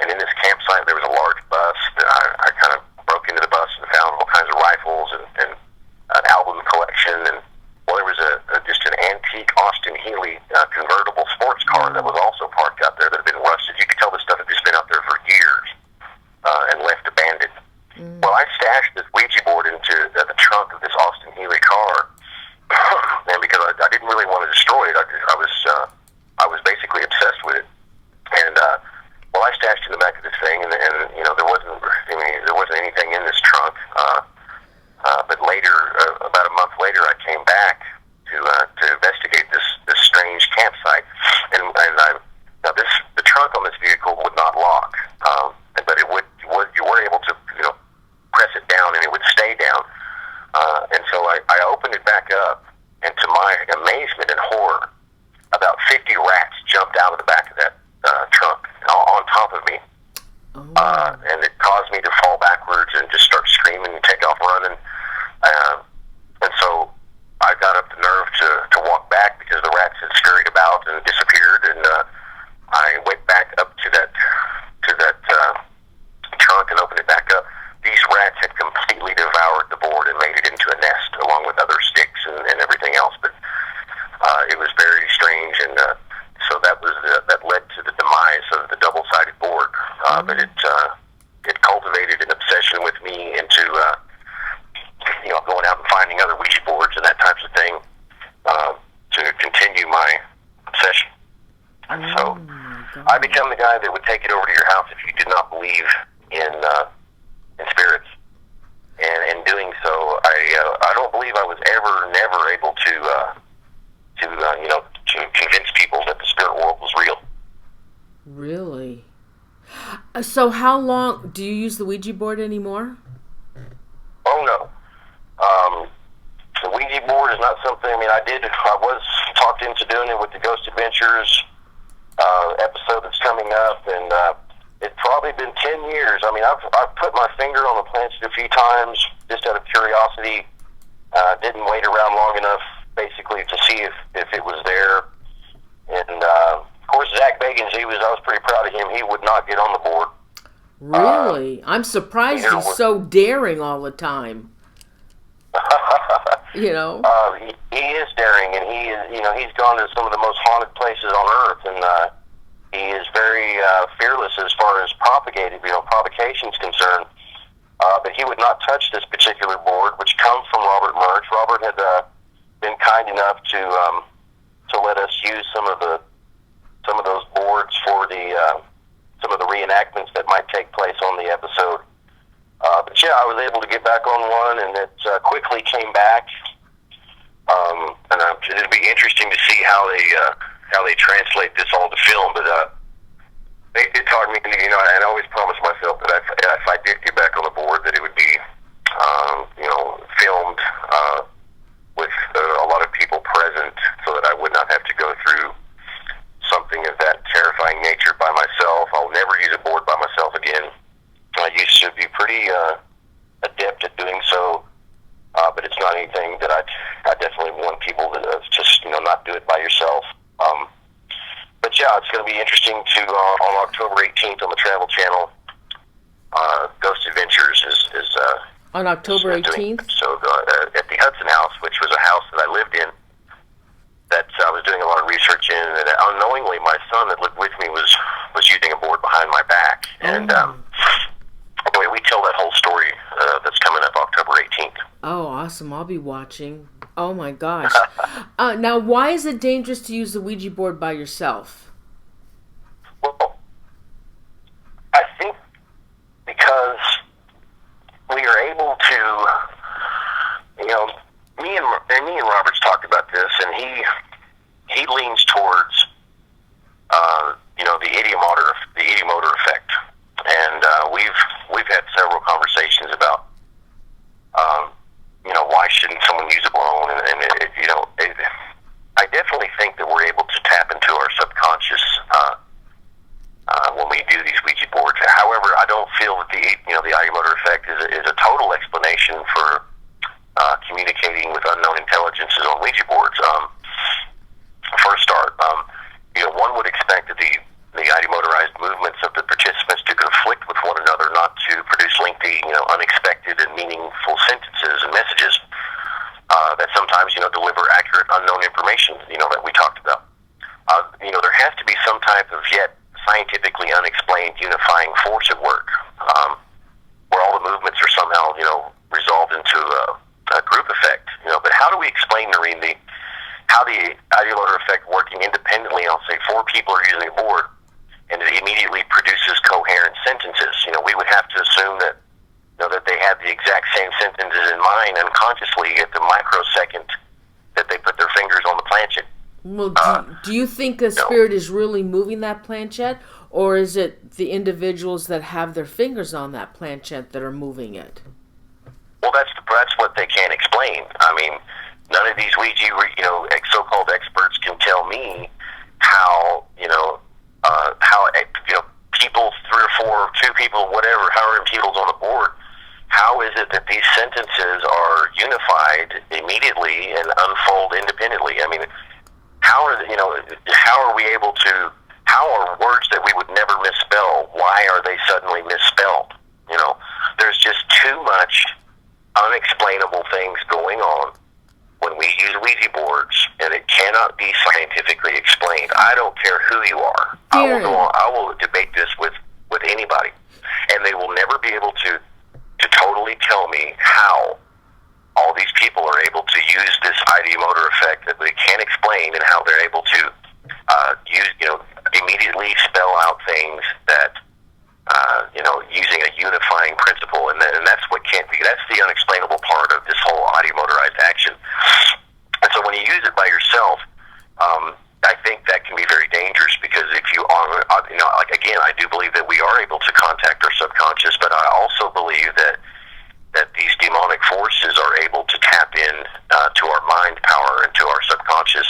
S2: And in this campsite, there was a large bus. I kind of broke into the bus and found all kinds of rifles and an album collection. And there was just an antique Austin Healey convertible sports car that was also parked out there that had been rusted. You could tell this stuff had just been out there for years and left abandoned. Well, I stashed this Ouija board into the trunk of this Austin Healey car, and because I didn't really want to destroy it, I was basically obsessed with it. And I stashed in the back of this thing, and there wasn't anything in this trunk. But later, about a month later, I came back to investigate this strange campsite, and the trunk on this vehicle would not lock, but you were able to press it down and it would stay down. And so I opened it back up, and to my amazement and horror, about 50 rats jumped out of the back of that trunk on top of me. And it caused me to fall backwards and just start screaming and take off running. And so I got up the nerve to walk back because the rats had scurried about and disappeared. And I went back up to that trunk and opened it back up. These rats had completely devoured the board and made it into a nest along with other sticks and everything else. But it was very strange, and so that led to the demise of the double-sided board. But it cultivated an obsession with me into going out and finding other Ouija boards and that types of thing to continue my obsession. And so I become the guy that would take it over to your house if you did not believe in spirits. And in doing so, I don't believe I was never able to convince people that the spirit world was real.
S3: Really? So how long do you use the Ouija board anymore?
S2: Oh no. The Ouija board is not something. I was talked into doing it with the Ghost Adventures episode that's coming up, and it's probably been 10 years. I've put my finger on the planchette a few times just out of curiosity. Didn't wait around long enough, basically, to see if it was there. And of course, Zach Bagans, I was pretty proud of him. He would not get on the board.
S3: Really? I'm surprised he's so daring all the time.
S2: He is daring, and he's gone to some of the most haunted places on earth, and he is very fearless as far as provocation is concerned. But he would not touch this particular board, which comes from Robert Murch. Robert had been kind enough to let us use some of those boards for some of the reenactments that might take place on the episode. But yeah, I was able to get back on one, and it quickly came back. And it'll be interesting to see how they translate this all to film. But they did talk to me, and I always promised myself that if I did get back on the board, that it would be on October 18th on the Travel Channel. Ghost Adventures is
S3: on October
S2: doing
S3: 18th?
S2: So at the Hudson House, which was a house that I lived in, that I was doing a lot of research in, and unknowingly my son that lived with me was using a board behind my back. And anyway, we tell that whole story that's coming up October 18th.
S3: Oh, awesome. I'll be watching. Oh, my gosh. Now, why is it dangerous to use the Ouija board by yourself?
S2: Well, I think because we are able to, me and Robert's talked about this, and he leans towards, the idiomotor effect, and we've had several conversations about, why shouldn't someone use it alone, and I definitely think that we're able to tap into our subconscious when we do these Ouija boards. However, I don't feel that the idiomotor effect is a total explanation for communicating with unknown intelligences on Ouija boards. For a start, one would expect that the ideomotorized movements of the participants to conflict with one another, not to produce lengthy, unexpected and meaningful sentences and messages that sometimes, deliver accurate unknown information, that we talked about. There has to be some type of yet scientifically unexplained unifying force at work, where all the movements are somehow, resolved into a group effect. But how do we explain, Noreen, how the ideomotor effect working independently? I'll say 4 people are using a board, and it immediately produces coherent sentences. We would have to assume that that they had the exact same sentences in mind unconsciously at the microsecond that they put their fingers on the planchette.
S3: Well, do you think the spirit is really moving that planchette, or is it the individuals that have their fingers on that planchette that are moving it?
S2: Well, that's what they can't explain. I mean, none of these Ouija, so-called experts can tell me how, people, 3 or 4, 2 people, whatever, however many people's on the board, how is it that these sentences are unified immediately and unfold independently? I mean, how are we able to, how are words that we would never misspell, why are they suddenly misspelled? There's just too much unexplainable things going on when we use Ouija boards, and it cannot be scientifically explained. I don't care who you are. I will debate this with anybody, and they will never be able to totally tell me how all these people are able to use this ideomotor effect that they can't explain, and how they're able to immediately spell out things that using a unifying principle, and that's what can't be. That's the unexplainable part of this whole ideomotorized action. And so when you use it by yourself, I think that can be very dangerous, because if you are, again, I do believe that we are able to contact our subconscious, but I also believe that these demonic forces are able to tap in to our mind power and to our subconscious,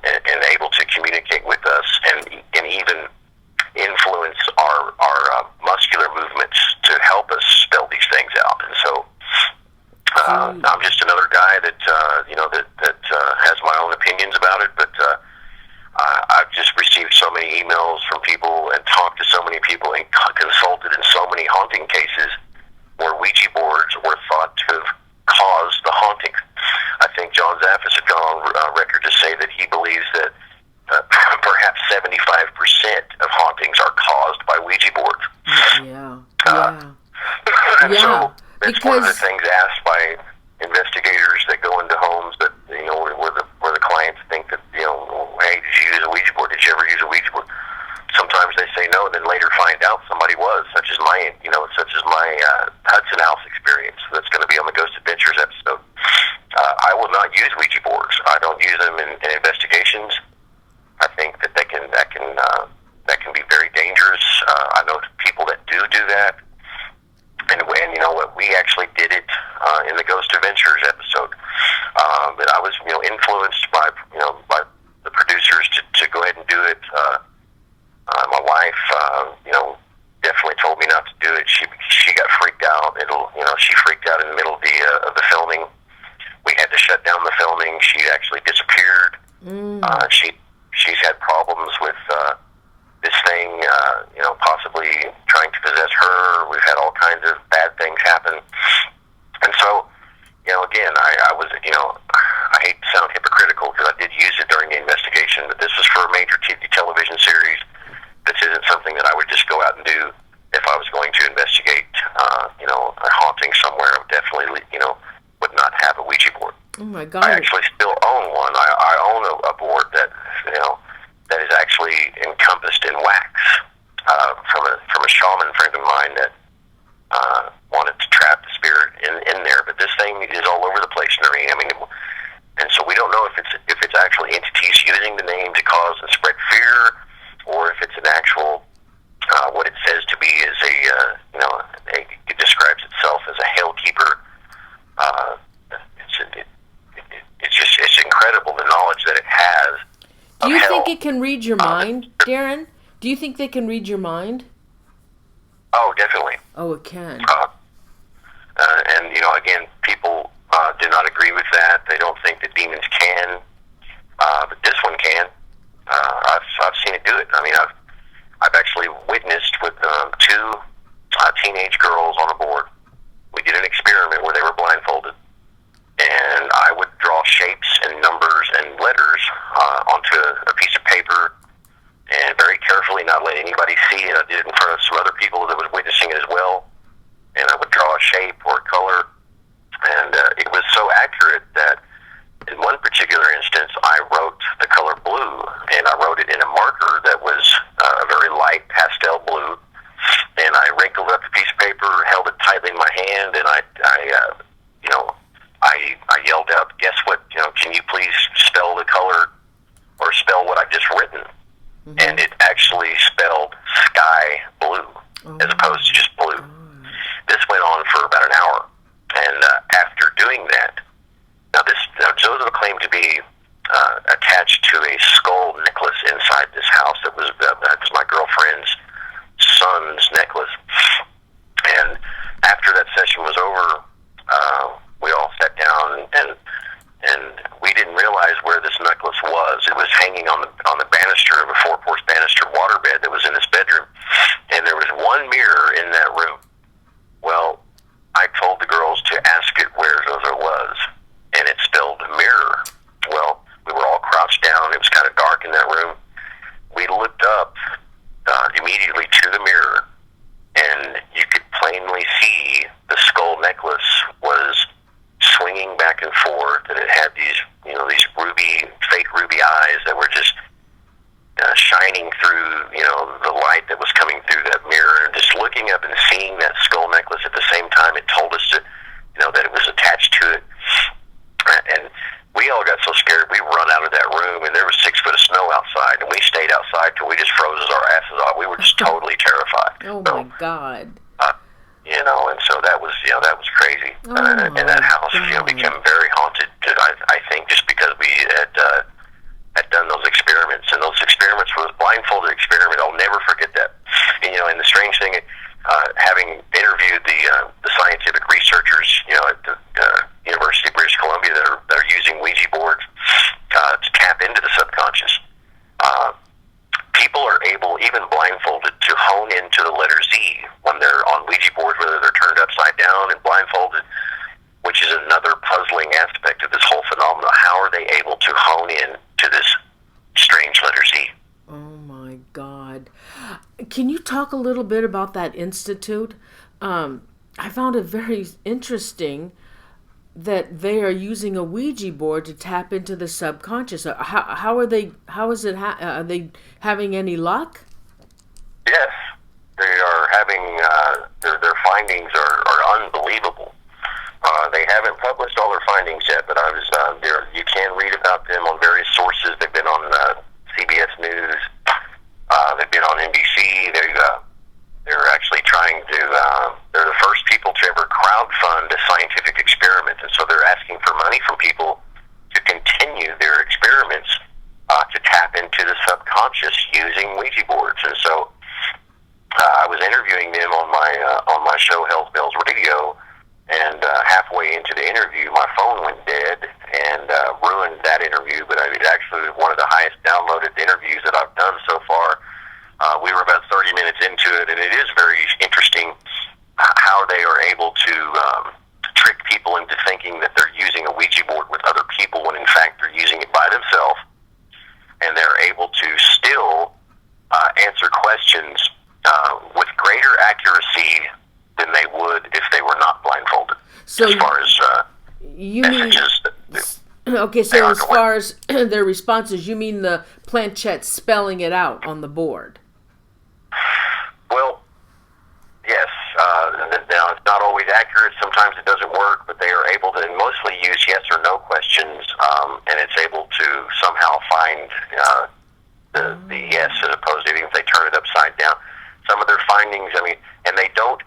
S2: and able to communicate with us, and even influence our muscular movements to help us spell these things out. And so I'm just another guy that has my own opinions about it, but I've just received so many emails from people and talked to so many people and consulted in so many haunting cases where Ouija boards were thought to have caused the haunting. I think John Zaffis had gone on record to say that he believes that perhaps 75% of hauntings are caused by Ouija boards.
S3: Yeah.
S2: And so it's one of the things asked by investigators that go into homes that, where the clients think that, hey, did you use a Ouija board? Did you ever use a Ouija board? Sometimes they say no, and then later find out somebody was, such as my Hudson House experience that's going to be on the Ghost Adventures episode. I will not use Ouija boards. I don't use them in investigations. I think that that can be very dangerous. I know people that do that, and you know what, we actually did it in the Ghost Adventures episode. But I was influenced by the producers to go ahead and do it. My wife definitely told me not to do it. She got freaked out. She freaked out in the middle of the filming. We had to shut down the filming. She actually disappeared. She's had problems with this thing, possibly trying to possess her. We've had all kinds of bad things happen. And so, again, I was, I hate to sound hypocritical because I did use it during the investigation, but this is for a major TV television series. This isn't something that I would just go out and do if I was going to investigate, a haunting somewhere. I would definitely, would not have a Ouija board.
S3: Oh my God!
S2: I actually still own one. I own a board that that is actually encompassed in wax from a shaman friend of mine that wanted to trap the spirit in there. But this thing is all over the place, Noreen. I mean, and so we don't know if it's actually entities using the name to cause and spread fear, or if it's an actual what it says to be is it describes itself as a hell keeper. It's incredible the knowledge that it has.
S3: Do you think it can read your mind, Darren? Do you think they can read your mind?
S2: Oh, definitely.
S3: Oh, it can.
S2: And again, people do not agree with that. They don't think that demons can, but this one can. I've seen it do it. I mean, I've actually witnessed with two teenage girls on a board. We did an experiment where they were blindfolded, and I would draw shapes and numbers and letters onto a piece of paper, and very carefully not let anybody see it. I did it in front of some other people that was witnessing it as well, and I would draw a shape or a color, and it was so accurate that in one particular instance, I wrote the color blue, and I wrote it in a marker that was a very light pastel blue, and I wrinkled up the piece of paper, held it tightly in my hand, and I yelled out, "Guess what? Can you please spell the color or spell what I've just written?" Mm-hmm. And it actually spelled sky blue as opposed to just blue. This went on for about an hour, and after doing that, now ZoZo claimed to be attached to a skull necklace inside this house that was my girlfriend's son's necklace. And after that session was over, we all sat down and we didn't realize where this necklace was. It was hanging on the banister of a 4-porch banister waterbed that was in this bedroom, and there was one mirror in that room. Well, I told the girls to ask it where ZoZo was, and it spelled mirror. Well, we were all crouched down. It was kind of dark in that room. We looked up immediately to the mirror, and you could plainly see the skull necklace was swinging back and forth, and it had these fake ruby eyes that were just shining through, the light that was coming through that mirror. And just looking up and seeing that skull necklace at the same time, it told us that it was attached to it. And we all got so scared, we run out of that room, and there was 6 foot of snow outside, and we stayed outside till we just froze our asses off. We were just totally terrified.
S3: Oh my God.
S2: And so that was crazy. And that house, became very haunted. I think just because we had done those experiments, and those experiments were a blindfolded experiment. I'll never forget that. And the strange thing, having interviewed the scientific researchers, at the University of British Columbia that are using Ouija boards to tap into the subconscious, people are able, even blindfolded, to hone into the letter Z when they're on Ouija boards, whether they're turned upside down and blindfolded, which is another puzzling aspect of this whole phenomenon. How are they able to hone in to this strange letter Z?
S3: Oh my God. Can you talk a little bit about that institute? I found it very interesting that they are using a Ouija board to tap into the subconscious. How are they? Are they having any luck?
S2: Yes, they are having. Their findings are unbelievable. They haven't published all their findings yet, but I was there. You can read about them on various sources. They've been on CBS News. They've been on NBC. They're actually trying to. They're the first people to ever crowdfund a scientific experiment, and so they're asking for money from people to continue their experiments to tap into the subconscious using Ouija boards. And so I was interviewing them on my show Hell's Bells Radio, and halfway into the interview, my phone went dead and ruined that interview. But it's actually one of the highest downloaded interviews that I've done so far accuracy than they would if they were not blindfolded.
S3: So
S2: as far as
S3: you
S2: messages.
S3: Okay, so as far as their responses, you mean the planchette spelling it out on the board?
S2: Well, yes. Now, it's not always accurate. Sometimes it doesn't work, but they are able to mostly use yes or no questions, and it's able to somehow find the yes as opposed to even if they turn it upside down. Some of their findings, I mean, and they don't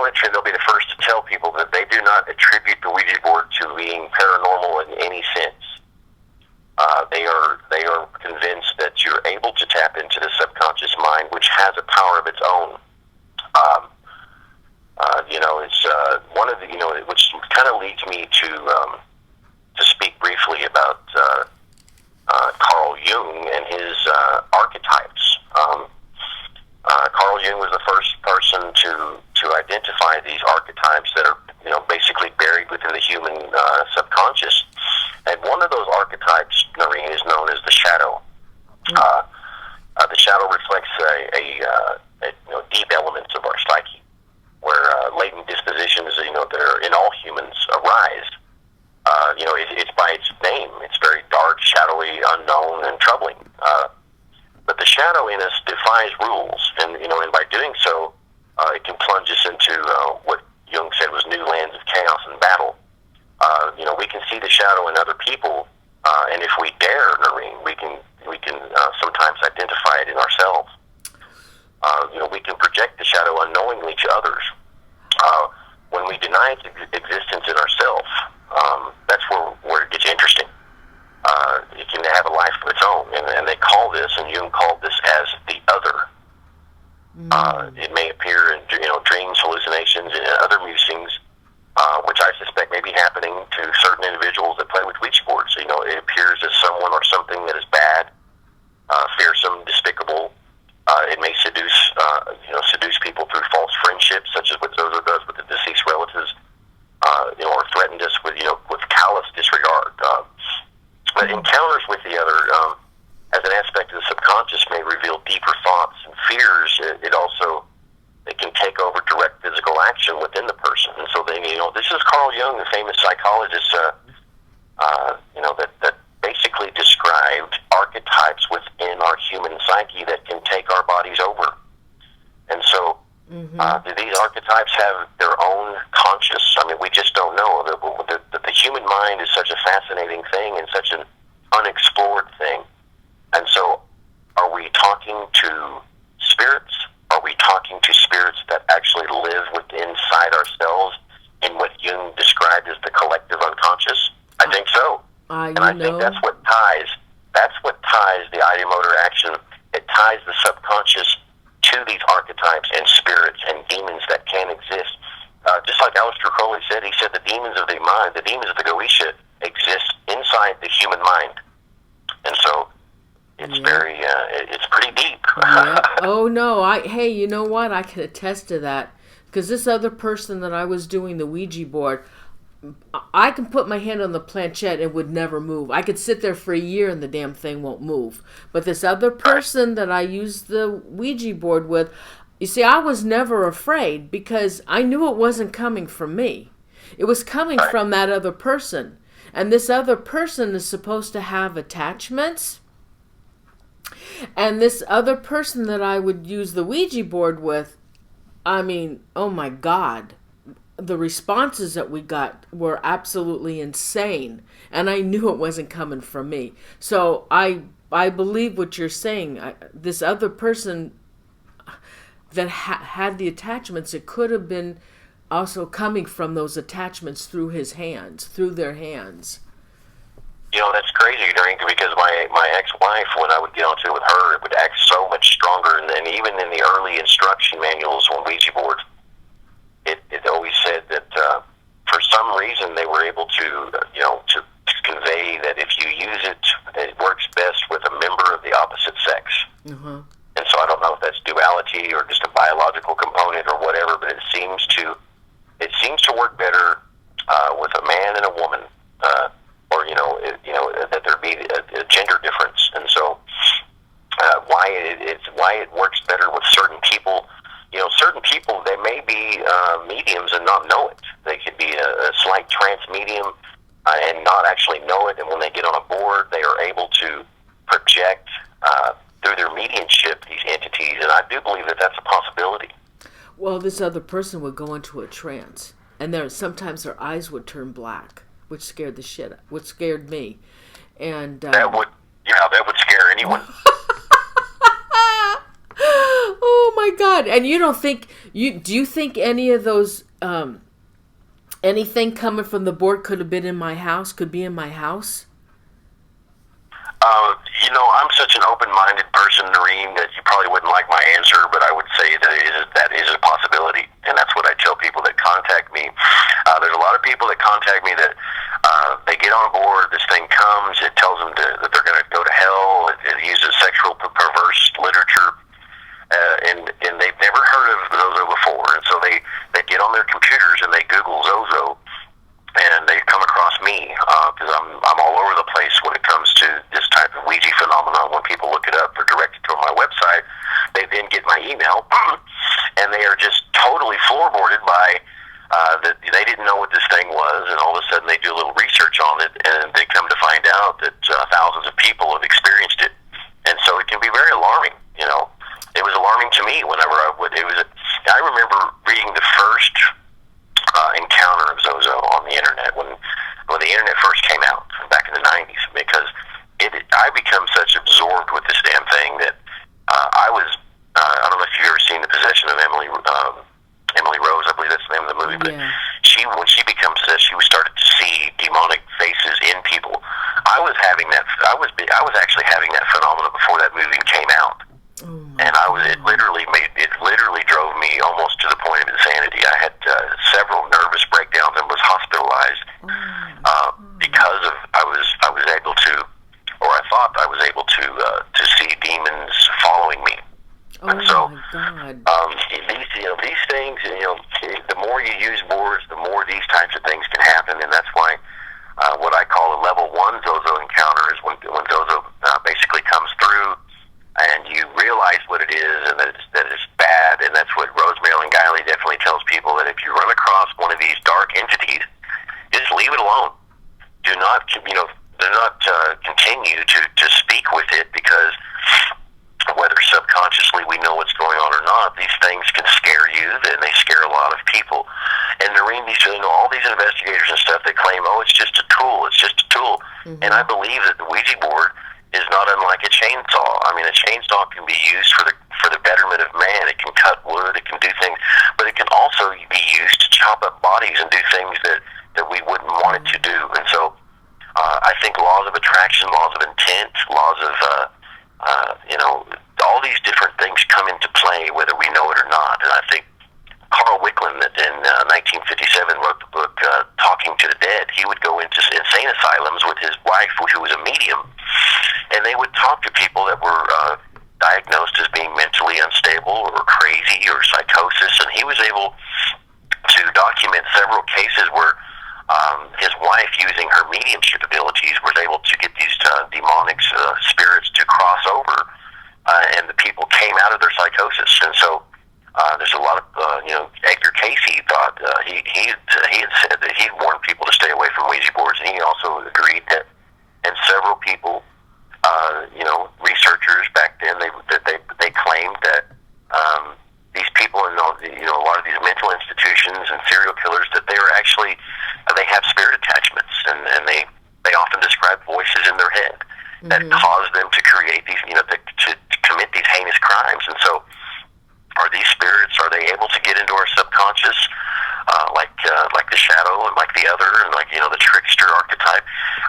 S2: actually, they'll be the first to tell people that they do not attribute the Ouija board to being paranormal in any sense. They are convinced that you're able to tap into the subconscious mind, which has a power of its own. It's one of the, which kind of leads me to speak briefly about Carl Jung and his archetypes. Carl Jung was the first person to identify these archetypes that are, basically buried within the human subconscious. And one of those archetypes, Noreen, is known as the shadow. The shadow reflects deep elements of our psyche, where latent dispositions, that are in all humans arise. It's by its name. It's very dark, shadowy, unknown, and troubling. But the shadow in us defies rules, and by doing so, it can plunge us into what Jung said was new lands of chaos and battle. We can see the shadow in other people, and if we dare, Noreen, we can sometimes identify it in ourselves. We can project the shadow unknowingly to others. When we deny its existence in ourselves, that's where it gets interesting. It can have a life of its own, and they call this, and Jung called this as the other. It may appear in dreams, hallucinations, and other musings, which I suspect may be happening to certain individuals that play with Ouija boards. It appears as someone or something that is bad, fearsome, despicable. It may seduce people through false friendships, such as what ZoZo does with the deceased relatives, or threatened us with callous disregard. But encounters with the other, as an aspect of the subconscious, may reveal deeper thoughts and fears. It can take over direct physical action within the person. And so this is Carl Jung, the famous psychologist, that basically described archetypes within our human psyche that can take our bodies over. And so, do these archetypes have their own conscious? I mean, we just don't know. The human mind is such a fascinating thing and such an unexplored thing. And so, are we talking to spirits? Are we talking to spirits that actually live inside ourselves in what Jung described as the collective unconscious? I think so. And I think that's what ties the ideomotor action. It ties the subconscious to these archetypes and spirits and demons that can exist. Just like Aleister Crowley said, he said the demons of the mind, the demons of the Goetia, exist inside the human mind. And so it's it's pretty deep.
S3: Oh no! Hey, you know what? I can attest to that, because this other person that I was doing the Ouija board, I can put my hand on the planchette and it would never move. I could sit there for a year and the damn thing won't move. But this other person that I used the Ouija board with, you see, I was never afraid because I knew it wasn't coming from me. It was coming from that other person. And this other person is supposed to have attachments. And this other person that I would use the Ouija board with, I mean, oh my God. The responses that we got were absolutely insane. And I knew it wasn't coming from me. So I believe what you're saying. This other person that had the attachments, it could have been also coming from those attachments through their hands.
S2: That's crazy, because my ex-wife, when I would get onto it with her, it would act so much stronger. And then even in the early instruction manuals on Ouija boards, it always said that for some reason they were able to convey that if you use it, it works best with a member of the opposite sex.
S3: Mm-hmm.
S2: And so I don't know if that's duality or just a biological component or whatever, but it seems to work better with a man and a woman, or that there be a gender difference. And so why it works better with certain people. Certain people, they mediums and not know it. They could be a slight trance medium and not actually know it. And when they get on a board, they are able to project through their mediumship these entities. And I do believe that that's a possibility.
S3: Well, this other person would go into a trance, and sometimes their eyes would turn black, which scared which scared me. And
S2: that would scare anyone.
S3: Oh my God! And you don't think do you think any of those anything coming from the board could have been in my house? Could be in my house?
S2: I'm such an open-minded person, Noreen, that you probably wouldn't like my answer, but I would say that is a possibility, and that's what I tell people that contact me. There's a lot of people that contact me that they get on board, this thing comes, it tells them that they're going to go to hell, it uses sexual perverse literature, and they've never heard of ZoZo before, and so they get on their computers and they Google ZoZo, and they come across me, because I'm all over the place when it comes to this type of Ouija phenomenon. When people look it up or direct it to my website, they then get my email, and they are just totally floorboarded by that they didn't know what this thing was, and all of a sudden they do a little research on it, and they come to find out that thousands of people have experienced it, and so it can be very alarming. It was alarming to me whenever I remember reading the first encounter of ZoZo on the internet when the internet first came out back in the 90s, because I become such absorbed with this damn thing that I don't know if you've ever seen The Possession of Emily Rose, I believe that's the name of the movie, but when she becomes possessed, she started to see demonic faces in people. I was actually having that phenomenon before that movie came out. And it literally drove me almost to the point of insanity. I had several nervous breakdowns and was hospitalized because of I was able to, or I thought I was able to see demons following me. And so these things, the more you use boards, the more these types of things can happen, and that's why what I call a level 1 ZoZo encounter is when ZoZo basically comes through and you realize what it is and that it's bad. And that's what Rose Marilyn Guiley definitely tells people, that if you run across one of these dark entities, just leave it alone. Do not continue to speak with it, because whether subconsciously we know what's going on or not, these things can scare you, and they scare a lot of people. And Noreen, all these investigators and stuff, they claim, it's just a tool. It's just a tool. Mm-hmm. And I believe that the Ouija board is not unlike a chainsaw. I mean, a chainsaw can be used for the betterment of man. It can cut wood, it can do things, but it can also be used to chop up bodies and do things that we wouldn't want it to do. And so I think laws of attraction, laws of intent, laws of all these different things come into play whether we know it or not. And I think Carl Wicklund, that in 1957 wrote the book Talking to the Dead, he would go into insane asylums with his wife, who was a medium, and they would talk to people that were diagnosed as being mentally unstable or crazy or psychosis, and he was able to document several cases where his wife, using her mediumship abilities, was able to get these demonic spirits to cross over, and the people came out of their psychosis. And so there's a lot of, Edgar Casey thought, he had said that he warned people to stay away from Ouija boards, and he also agreed that, and several people, researchers back then, they claimed that these people in a lot of these mental institutions and serial killers, that they are actually, they have spirit attachments, and they often describe voices in their head that cause them to create these, to commit these heinous crimes. And so, are these spirits, are they able to get into our subconscious, like the shadow and like the other, and like, the trickster archetype?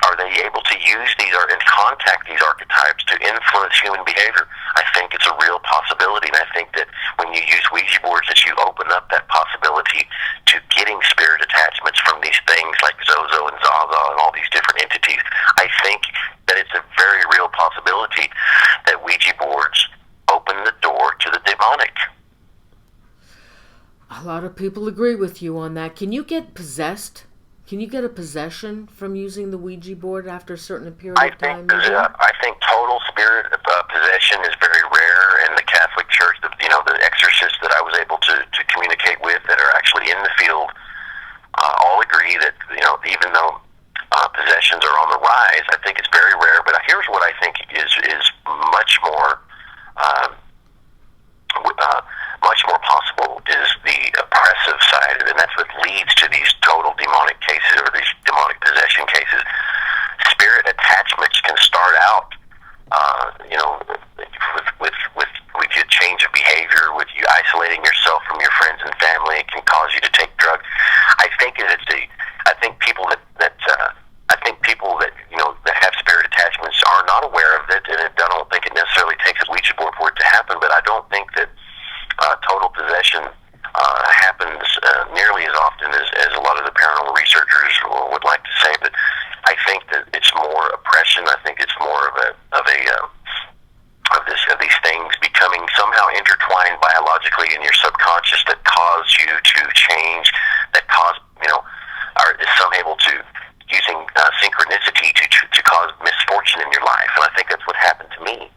S2: Are they able to use these and contact these archetypes to influence human behavior? I think it's a real possibility, and I think that when you use Ouija boards, that you open up that possibility to getting spirit attachments from these things like ZoZo and ZoZo and all these different entities. I think that it's a very real possibility that Ouija boards open the door to the demonic.
S3: A lot of people agree with you on that. Can you get possessed? Can you get a possession from using the Ouija board after a certain period of time?
S2: I think total spirit possession is very rare in the Catholic Church. The exorcists that I was able to communicate with that are actually field all agree that, even though possessions are on the rise, I think it's very rare. But here's what I think is much more possible, is the oppressive side of it, and that's what leads to these total demonic cases, or these demonic possession cases. Spirit attachments can start out, with your change of behavior, with you isolating yourself from your friends and family. It can cause you to take drugs. I think people that have spirit attachments are not aware of it, and I don't think it necessarily takes a Ouija board for it to happen. But I don't think that total possession happens nearly as often as a lot of the paranormal researchers would like to say. But I think that it's more oppression. I think it's more of these things becoming somehow intertwined biologically in your subconscious that cause you to change, that cause, or is some able to, using synchronicity to cause misfortune in your life. And I think that's what happened to me.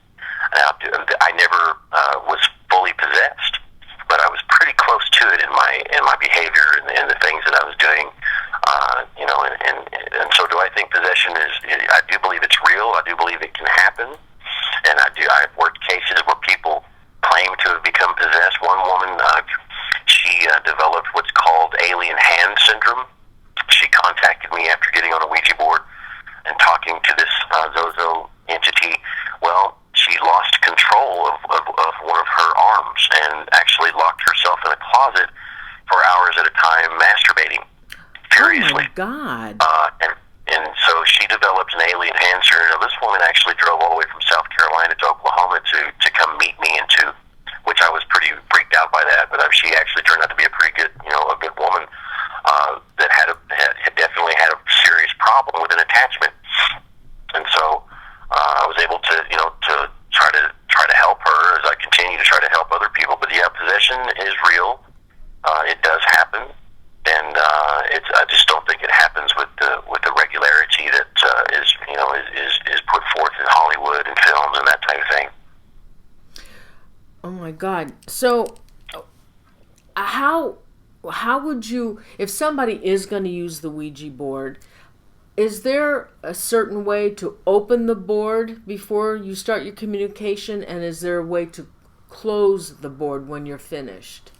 S2: I never was fully possessed, but I was pretty close to it in my behavior and the things that I was doing. And so, do I think possession is? I do believe it's real. I do believe it can happen, and I've worked cases where people claim to have become possessed. One woman, she developed what's called alien hand syndrome. She contacted me after getting on a Ouija board and talking to this ZOZO entity. Well, she lost control of one of her arms and actually locked herself in a closet for hours at a time, masturbating furiously.
S3: Oh my God!
S2: And so she developed an alien hand syndrome. Now, this woman actually drove all the way from South Carolina to Oklahoma to come meet me, which I was pretty freaked out by that. But she actually turned out to be a pretty good, a good woman that had definitely had a serious problem with an attachment. And so I was able to, to try to help her as I continue to try to help other people. But yeah, possession is real. It does happen, and I just don't think it happens with the regularity that is put forth in Hollywood and films and that type of thing.
S3: Oh my God! So, how would you, if somebody is going to use the Ouija board, is there a certain way to open the board before you start your communication, and is there a way to close the board when you're finished?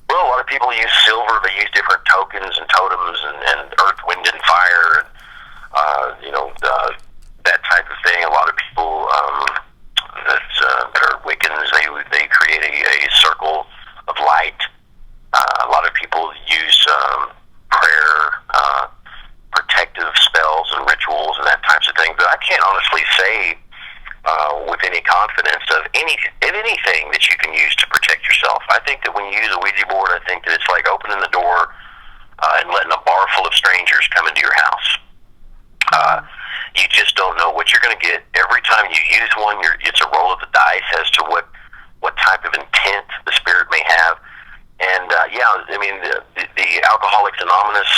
S2: Well, a lot of people use silver. They use different tokens and totems and earth, wind, and fire, and that type of thing. A lot of people that are Wiccans, they create a circle of light. A lot of people use prayer, protective spells and rituals and that types of thing. But I can't honestly say with any confidence of anything that you can use to protect yourself. I think that when you use a Ouija board, I think that it's like opening the door and letting a bar full of strangers come into your house. You just don't know what you're going to get. Every time you use one, it's a roll of the dice as to what type of intent the spirit may have. And the Alcoholics Anonymous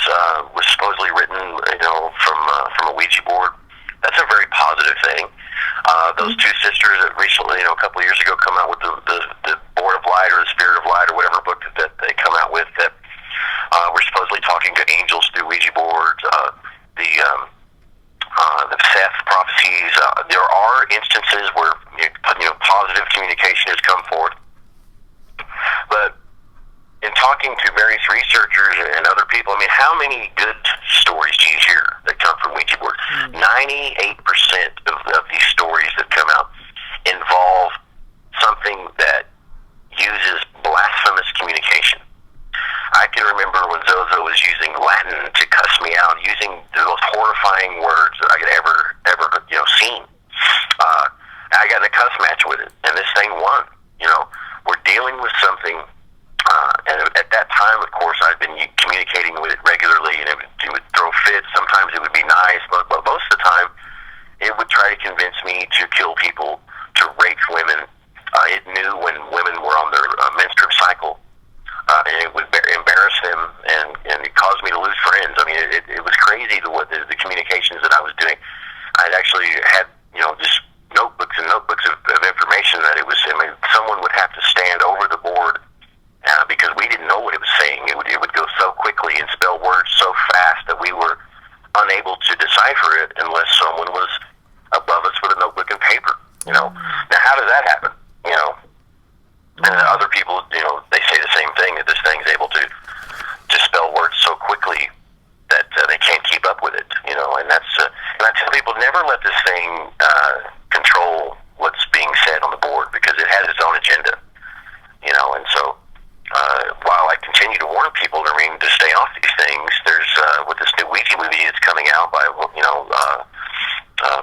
S2: was supposedly written, from a Ouija board. That's a very positive thing. Those two sisters that recently, a couple of years ago, come out with the Board of Light or the Spirit of Light or whatever book that they come out with, that we're supposedly talking to angels through Ouija boards. The Sept prophecies. There are instances where positive communication has come forth, but in talking to various researchers and other people, how many good stories do you hear that come from Ouija boards? 98% of these stories that come out involve something that uses blasphemous communication. I can remember when ZoZo was using Latin to cuss me out, using the most horrifying words that I could ever seen. I got in a cuss match with it, and this thing won. We're dealing with something. And at that time, of course, I'd been communicating with it regularly, and it would throw fits. Sometimes it would be nice, but most of the time, it would try to convince me to kill people, to rape women. It knew when women were on their menstrual cycle, and it would embarrass them, and it caused me to lose friends. It was crazy the communications that I was doing. I'd actually had, just notebooks and notebooks of information that someone would have to stand over the board because we didn't know what it was saying. It would go so quick able to decipher it unless someone was above us with a notebook and paper. Now how does that happen? And other people, they say the same thing, that this thing's able to spell words so quickly that they can't keep up with it. And that's and I tell people, never let this thing control what's being said on the board, because it has its own agenda. And so while I continue to warn people to stay off these things, there's with this new Ouija movie that's coming out by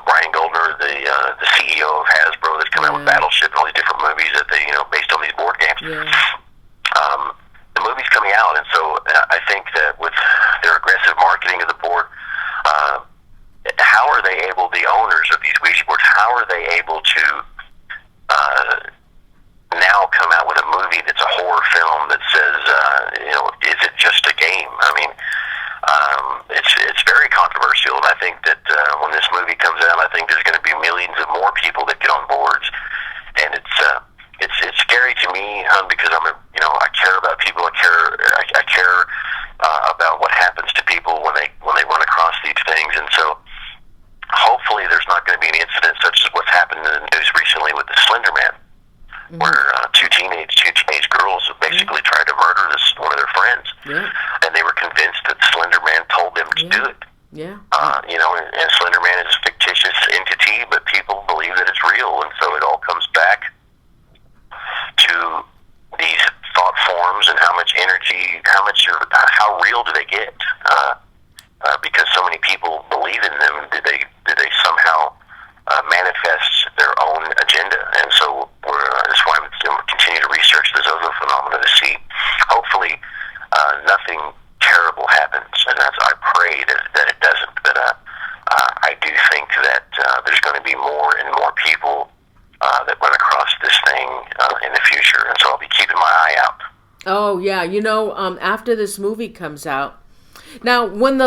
S2: Brian Goldner, the CEO of Hasbro, that's coming out with Battleship and all these different movies that they based on these board games. The movie's coming out, and so I think that with their aggressive marketing of the board, how are they able, the owners of these Ouija boards, how are they able to now come out with a movie that's a horror film that says, is it just a game? I mean, it's very controversial, and I think that when this movie comes out, I think there's going to be millions of more people that get on boards, and it's scary to me, because I care about people. I care about what happens to people when they run across these things, and so hopefully there's not going to be an incident such as what's happened in the news recently with the Slender Man, where two teenage girls basically tried to murder one of their friends, and they were convinced that Slender Man told them to do it. And Slender Man is a fictitious entity, but people believe that it's real, and so it all comes back to these thought forms and how much energy, how real do they get? Because so many people believe in them, do they somehow manifest their own agenda? And so that's why I'm going to continue to research the ZOZO phenomena to see. Hopefully, nothing terrible happens, and I pray that it doesn't. But I do think that there's going to be more and more people that run across this thing in the future, and so I'll be keeping my eye out.
S3: Oh yeah, after this movie comes out. Now, when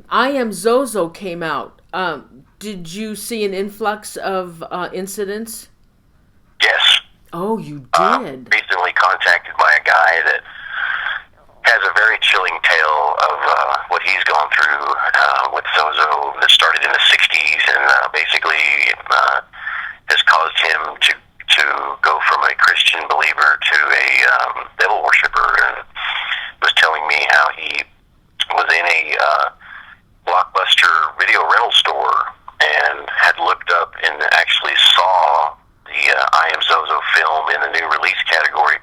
S3: I Am ZoZo came out, did you see an influx of incidents?
S2: Yes.
S3: Oh, you did?
S2: Recently contacted by a guy that has a very chilling tale of what he's gone through with ZoZo that started in the 60s, and basically has caused him to go from a Christian believer to a devil worshiper, and was telling me how he was in a Blockbuster video rental store and had looked up and actually saw the I Am ZoZo film in the new release category,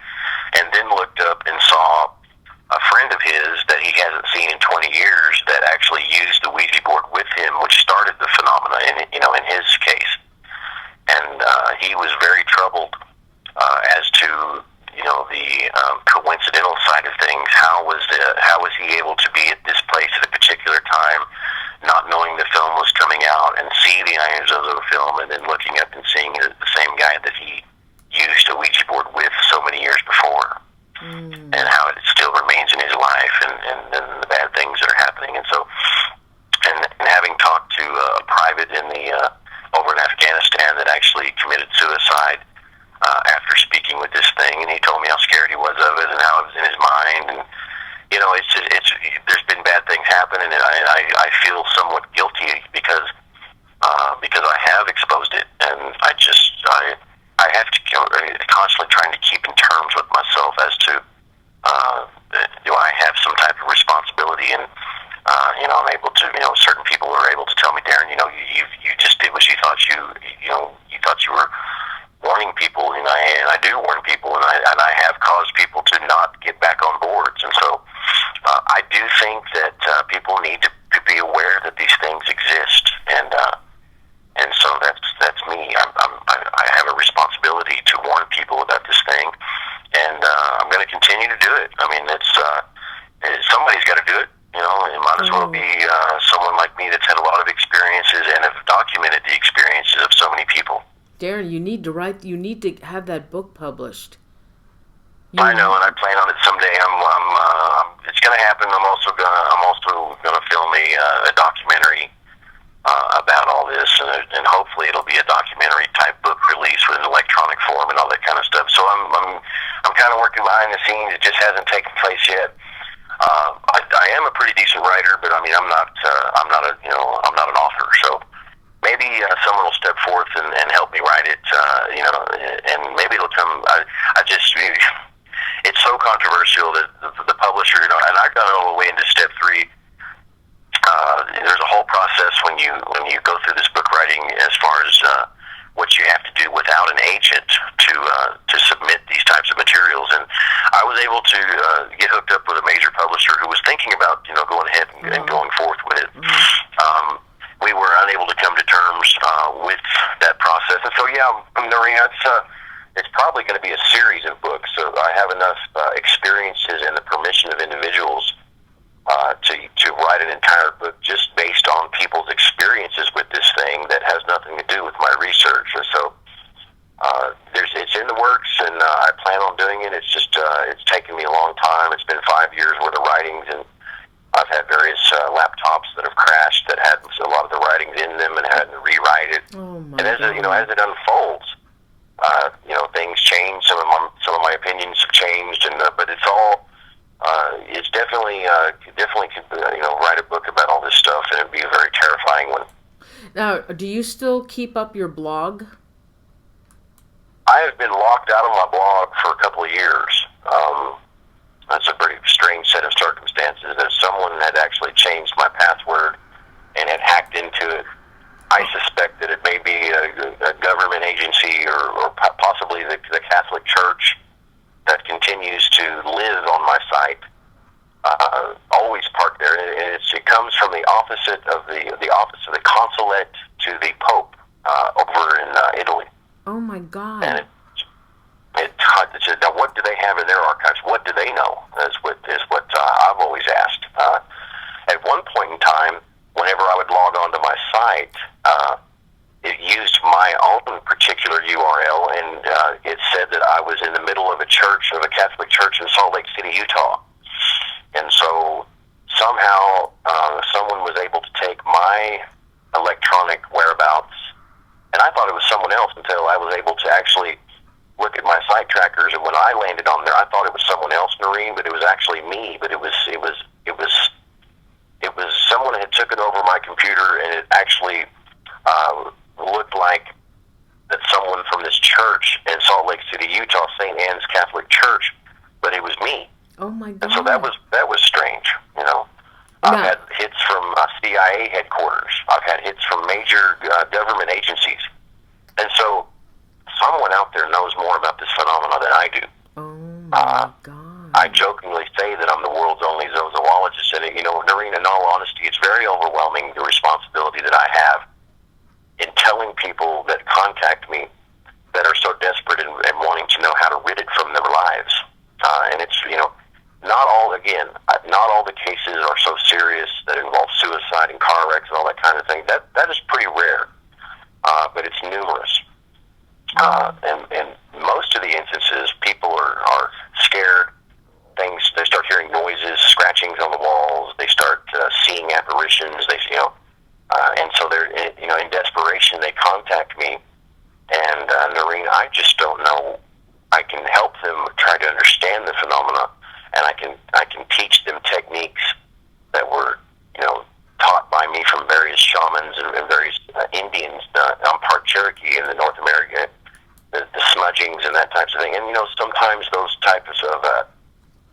S2: and then looked up and saw a friend of his that he hasn't seen in 20 years that actually used the Ouija board with him, which started the phenomena in his case. And he was very troubled as to the coincidental side of things. How was he able to be at this place at a particular time, not knowing the film was coming out, and see the I Am ZoZo film, and then looking up and seeing the same guy that he used a Ouija board with so many years before, and how it still remains in his life, and the bad things that are happening. And so, and having talked to a private over in Afghanistan that actually committed suicide after speaking with this thing, and he told me how scared he was of it and how it was in his mind, and there's been bad things happen, and I feel somewhat guilty because I have exposed it, and I have to constantly trying to keep in terms with myself as to do I have some type of responsibility, and I'm able to, certain people are able to tell me, Darren, you just did what you thought you thought you were warning people, and I do warn people, and I have caused people to not get back on boards, and so I do think that people need to be aware that these things exist, and so that's me. I have a responsibility to warn people about this thing, and I'm going to continue to do it. I mean, somebody's got to do it. It might as well be someone like me that's had a lot of experiences and have documented the experiences of so many people.
S3: Darren, you need to have that book published.
S2: I know, and I plan on it someday. It's going to happen. I'm also gonna film a documentary about all this, and hopefully it'll be a documentary type book release with an electronic form and all that kind of stuff. So I'm kind of working behind the scenes. It just hasn't taken place yet. I I am a pretty decent writer, but I mean, I'm not an author. So maybe someone will step forth and help me write it, and maybe it'll come. It's so controversial that the publisher, and I got all the way into step 3. There's a whole process when you go through this book writing, as far as what you have to do without an agent to submit these types of materials. And I was able to get hooked up with a major publisher who was thinking about going ahead and going forth with it. We were unable to come to terms with that process, and so Noreen, it's probably going to be a series of books. So I have enough experiences and the permission of individuals to write an entire book just based on people's experiences with this thing that has nothing to do with my research. And so it's in the works, and I plan on doing it. It's just it's taken me a long time. It's been 5 years worth of writings, and I've had various laptops that have crashed that had a lot of the writings in them and had to rewrite it. And as it unfolds, things change. Some of my opinions have changed, but it's all. It's definitely write a book about all this stuff, and it'd be a very terrifying one.
S3: Now, do you still keep up your blog?
S2: I have been locked out of my blog for a couple of years. That's a pretty strange set of circumstances. That someone had actually changed my password and had hacked into it. I suspect that it may be a government agency or possibly the Catholic Church that continues to live on my site. Always parked there. It comes from the opposite of the office of the consulate to the Pope over in Italy.
S3: Oh my God!
S2: And now what do they have in their archives? What do they know? Is what I've always asked. At one point in time, whenever I would log onto my site, it used my own particular URL, and it said that I was in the middle of a Catholic church in Salt Lake City, Utah. And so somehow someone was able to take my electronic whereabouts, and I thought it was someone else until I was able to actually look at my site trackers. And when I landed on there, I thought it was someone else, Noreen, but it was actually me. But it was someone had took it over my computer, and it actually looked like that someone from this church in Salt Lake City, Utah, St. Anne's Catholic Church, but it was me.
S3: Oh my God!
S2: And so that was strange. I've had hits from CIA headquarters. I've had hits from major government agencies, and so someone out there knows more about this phenomenon than I do.
S3: Oh my God!
S2: I jokingly say that I'm the world's only zozoologist, and Noreen, in all honesty, it's very overwhelming, the responsibility that I have in telling people that contact me that are so desperate and wanting to know how to rid it from their lives. And it's, not all the cases are so serious that involve suicide and car wrecks and all that kind of thing. That is pretty rare, but it's numerous. And most of the instances, people are scared. They start hearing noises, scratchings on the walls. They start seeing apparitions. And so they're in desperation. They contact me, and Noreen, I just don't know. I can help them try to understand the phenomena, and I can teach them techniques that were taught by me from various shamans and various Indians. I'm part Cherokee in the North America, the smudgings and that types of thing. And sometimes those types of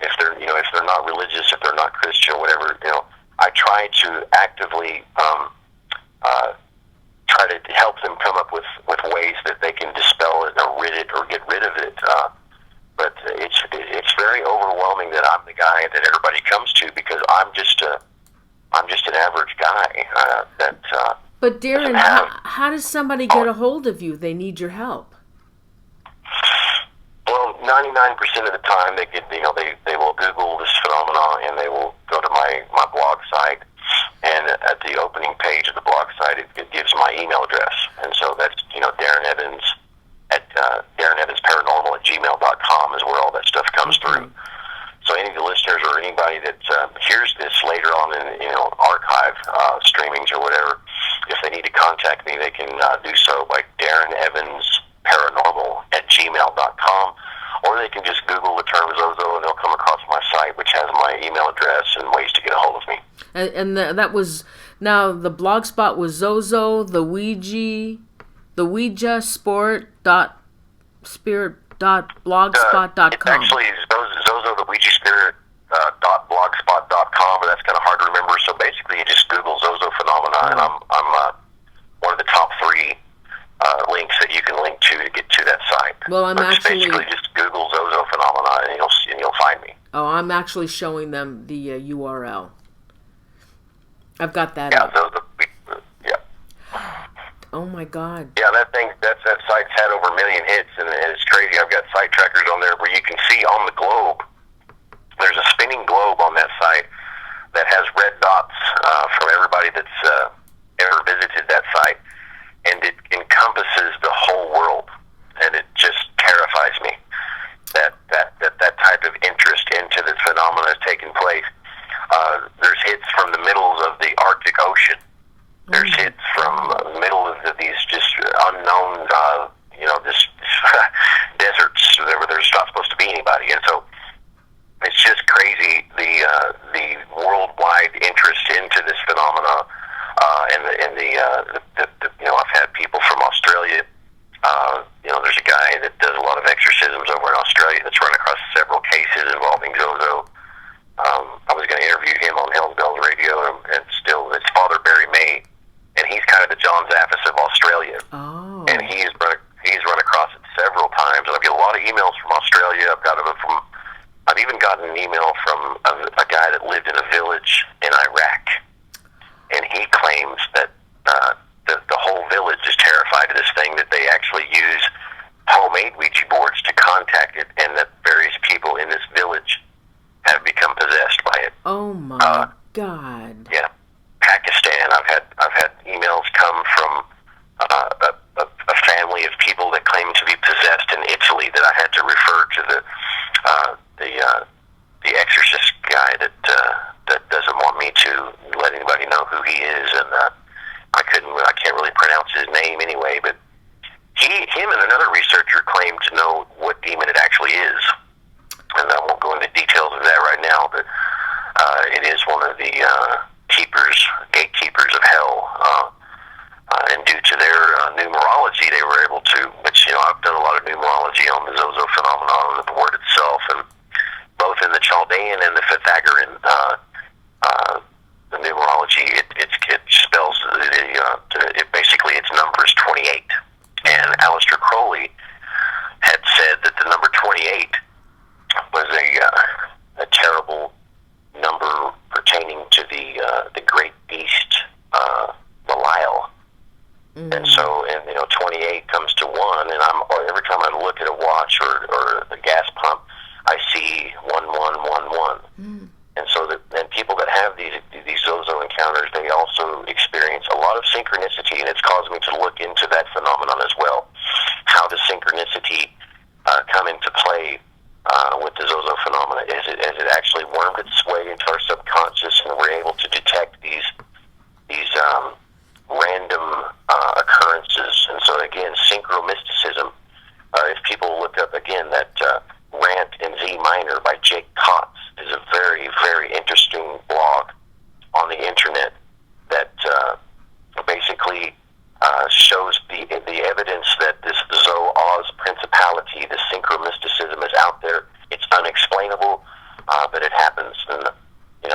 S2: if they're not religious, if they're not Christian or whatever, I try to actively try to help them come up with ways that they can dispel it or rid it or get rid of it. But it's very overwhelming that I'm the guy that everybody comes to, because I'm just an average guy
S3: But Darren, how does somebody get a hold of you? They need your help.
S2: Well, 99% of the time they will Google this phenomenon, and they will go to my blog site, and at the opening page of the blog site it gives my email address, and so that's Darren Evans at Darren Evans Paranormal at gmail.com is where all that stuff comes through. So any of the listeners or anybody that hears this later on in archive streamings or whatever, if they need to contact me, they can do so by Darren Evans Paranormal at gmail.com, or they can just Google the term ZOZO, and they'll come across my site, which has my email address and ways to get a hold
S3: That was, now the blog spot was ZOZO, the Ouija spirit.blogspot.com.
S2: Actually, ZOZO the Ouija Spirit .blogspot.com, but that's kind of hard to remember. So basically, you just Google ZOZO phenomena, and I'm one of the top 3 links that you can link to get to that site.
S3: Well, I'm actually
S2: basically just Google ZOZO phenomena, and you'll find me.
S3: Oh, I'm actually showing them the URL. I've got that.
S2: Yeah,
S3: up.
S2: yeah.
S3: Oh my God.
S2: Yeah, that site's had over 1 million hits, and it's crazy. I've got site trackers on there where you can see on the globe. There's a spinning globe on that site that has red dots from everybody that's ever visited that site, and it encompasses the whole world, and it just terrifies me that type of interest into this phenomena has taken place. There's hits from the middles of the Arctic Ocean. There's hits from the middle of these just unknown, this deserts where there's not supposed to be anybody, and so it's just crazy the worldwide interest into this phenomena, and I've had people from Australia. There's a guy that does a lot of exorcisms over in Australia that's run across several cases involving ZOZO. I was going to interview him on Hell's Bells Radio, and still, it's Father Barry May, and he's kind of the John Zaffis of Australia.
S3: Oh.
S2: And he's run across it several times, and I get a lot of emails from Australia. I've even gotten an email from a guy that lived in a village in Iraq, and he claims that the whole village is terrified of this thing, that they actually use homemade Ouija boards to contact it, and that various people in this village have become possessed by it.
S3: Oh my God.
S2: Yeah. Pakistan, I've had emails come from a family of people that claim to be possessed in Italy that I had to refer to the exorcist guy that doesn't want me to let anybody know who he is, and I can't really pronounce his name anyway, but him and another researcher claim to know what demon it actually is, and I won't go into details of that right now, but it is one of the gatekeepers of hell, and due to their numerology, they were able to, which, I've done a lot of numerology on the ZOZO phenomenon, the word itself, and both in the Chaldean and the Pythagorean, the numerology, it spells, basically its number is 28, and Aleister Crowley had said that the number 28 was a terrible number pertaining to the great beast, Belial. And so, 28 comes to 1, and every time I look at a watch or the gas pump, I see 1111. And so, and people that have these ZOZO encounters, they also experience a lot of synchronicity, and it's caused me to look into that phenomenon as well. How does synchronicity come into play with the ZOZO phenomena? As it actually wormed its way into our subconscious, and we're able to detect these random occurrences. And so again, synchromysticism. If people look up again that Rant in Z Minor by Jake Kotz is a very, very interesting blog on the internet that basically shows the evidence that this Zo-Oz principality, this synchromysticism, is out there. It's unexplainable, but it happens. And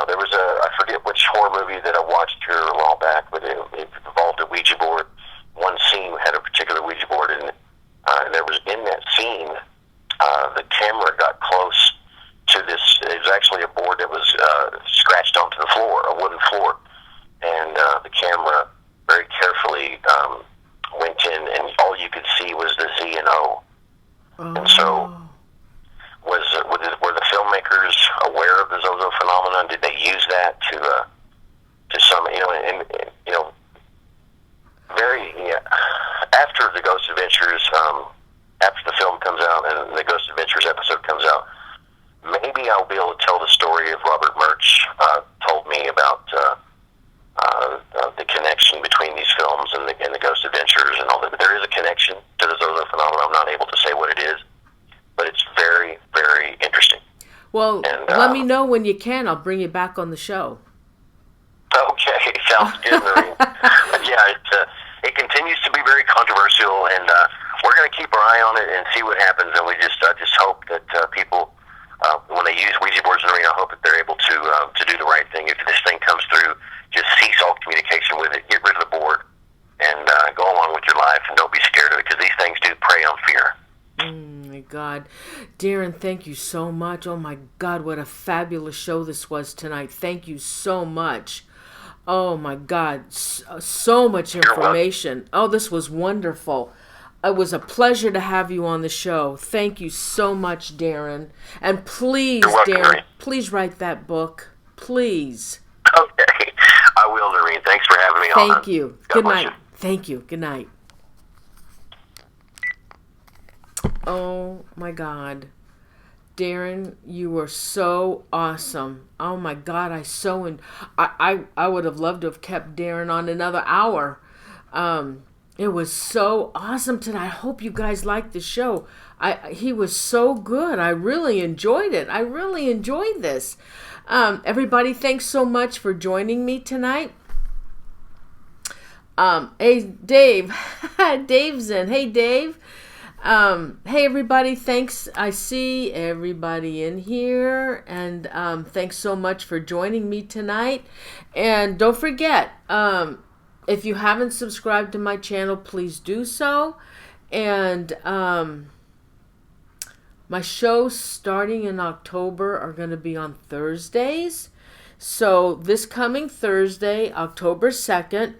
S2: there was I forget which horror movie that I watched here a while back, but it involved a Ouija board. One scene had a particular Ouija board, and there was, in that scene, the camera got close to this. It was actually a board that was scratched onto the floor, a wooden floor, and the camera very carefully went in, and all you could see was the Z and O. Oh. And so, were the filmmakers aware of the ZOZO phenomenon? Did they use that to some, after the Ghost Adventures, after the film comes out and the Ghost Adventures episode comes out, maybe I'll be able to tell the story of Robert Murch told me about the connection between these films and the Ghost Adventures and all that. But there is a connection to the ZOZO phenomenon. I'm not able to say what it is, but it's very, very interesting.
S3: Well, let me know when you can. I'll bring you back on the show.
S2: Sounds good, Marie. But yeah, it continues to be very controversial, and we're going to keep our eye on it and see what happens. And we just hope that people, when they use Ouija boards in the arena, I hope that they're able to do the right thing. If this thing comes through, just cease all communication with it. Get rid of the board and go along with your life, and don't be scared of it, because these things do prey on fear.
S3: My God. Darren, thank you so much. Oh my God, what a fabulous show this was tonight. Thank you so much. Oh my God, so much information. Oh, this was wonderful. It was a pleasure to have you on the show. Thank you so much, Darren. And please,
S2: welcome,
S3: Darren,
S2: Noreen.
S3: please write that book. Please.
S2: Okay. I will, Noreen. Thanks for having me on.
S3: Thank you.
S2: God
S3: Good
S2: bless
S3: night.
S2: you.
S3: Thank you. Good night. Oh my God. Darren, you were so awesome. Oh my God, I would have loved to have kept Darren on another hour. It was so awesome tonight. I hope you guys liked the show. He was so good. I really enjoyed it. I really enjoyed this. Everybody, thanks so much for joining me tonight. Hey, Dave. Dave's in. Hey, Dave. Hey everybody, thanks. I see everybody in here, and thanks so much for joining me tonight. And don't forget, if you haven't subscribed to my channel, please do so. And my shows starting in October are going to be on Thursdays. So this coming Thursday, October 2nd,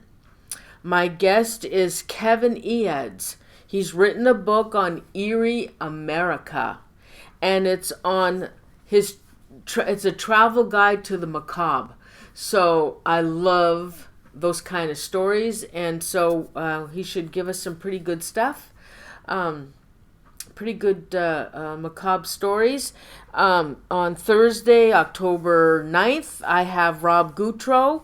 S3: my guest is Kevin Eads. He's written a book on eerie America, and it's on it's a travel guide to the macabre. So I love those kind of stories, and so he should give us some pretty good stuff, pretty good macabre stories. On Thursday, October 9th, I have Rob Goutreau,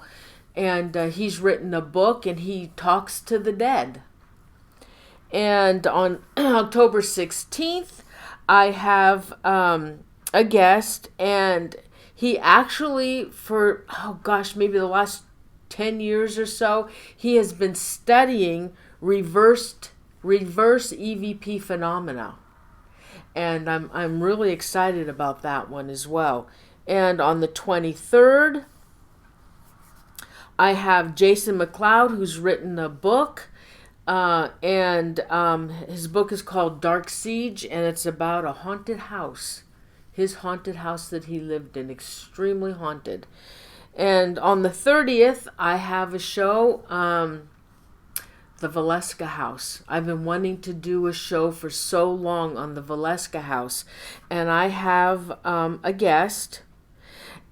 S3: and he's written a book, and he talks to the dead. And on October 16th, I have a guest, and he actually, for, maybe the last 10 years or so, he has been studying reverse EVP phenomena. And I'm really excited about that one as well. And on the 23rd, I have Jason McLeod, who's written a book. And his book is called Dark Siege, and it's about a haunted house. His haunted house that he lived in, extremely haunted. And on the 30th, I have a show, the Valeska House. I've been wanting to do a show for so long on the Valeska House. And I have a guest,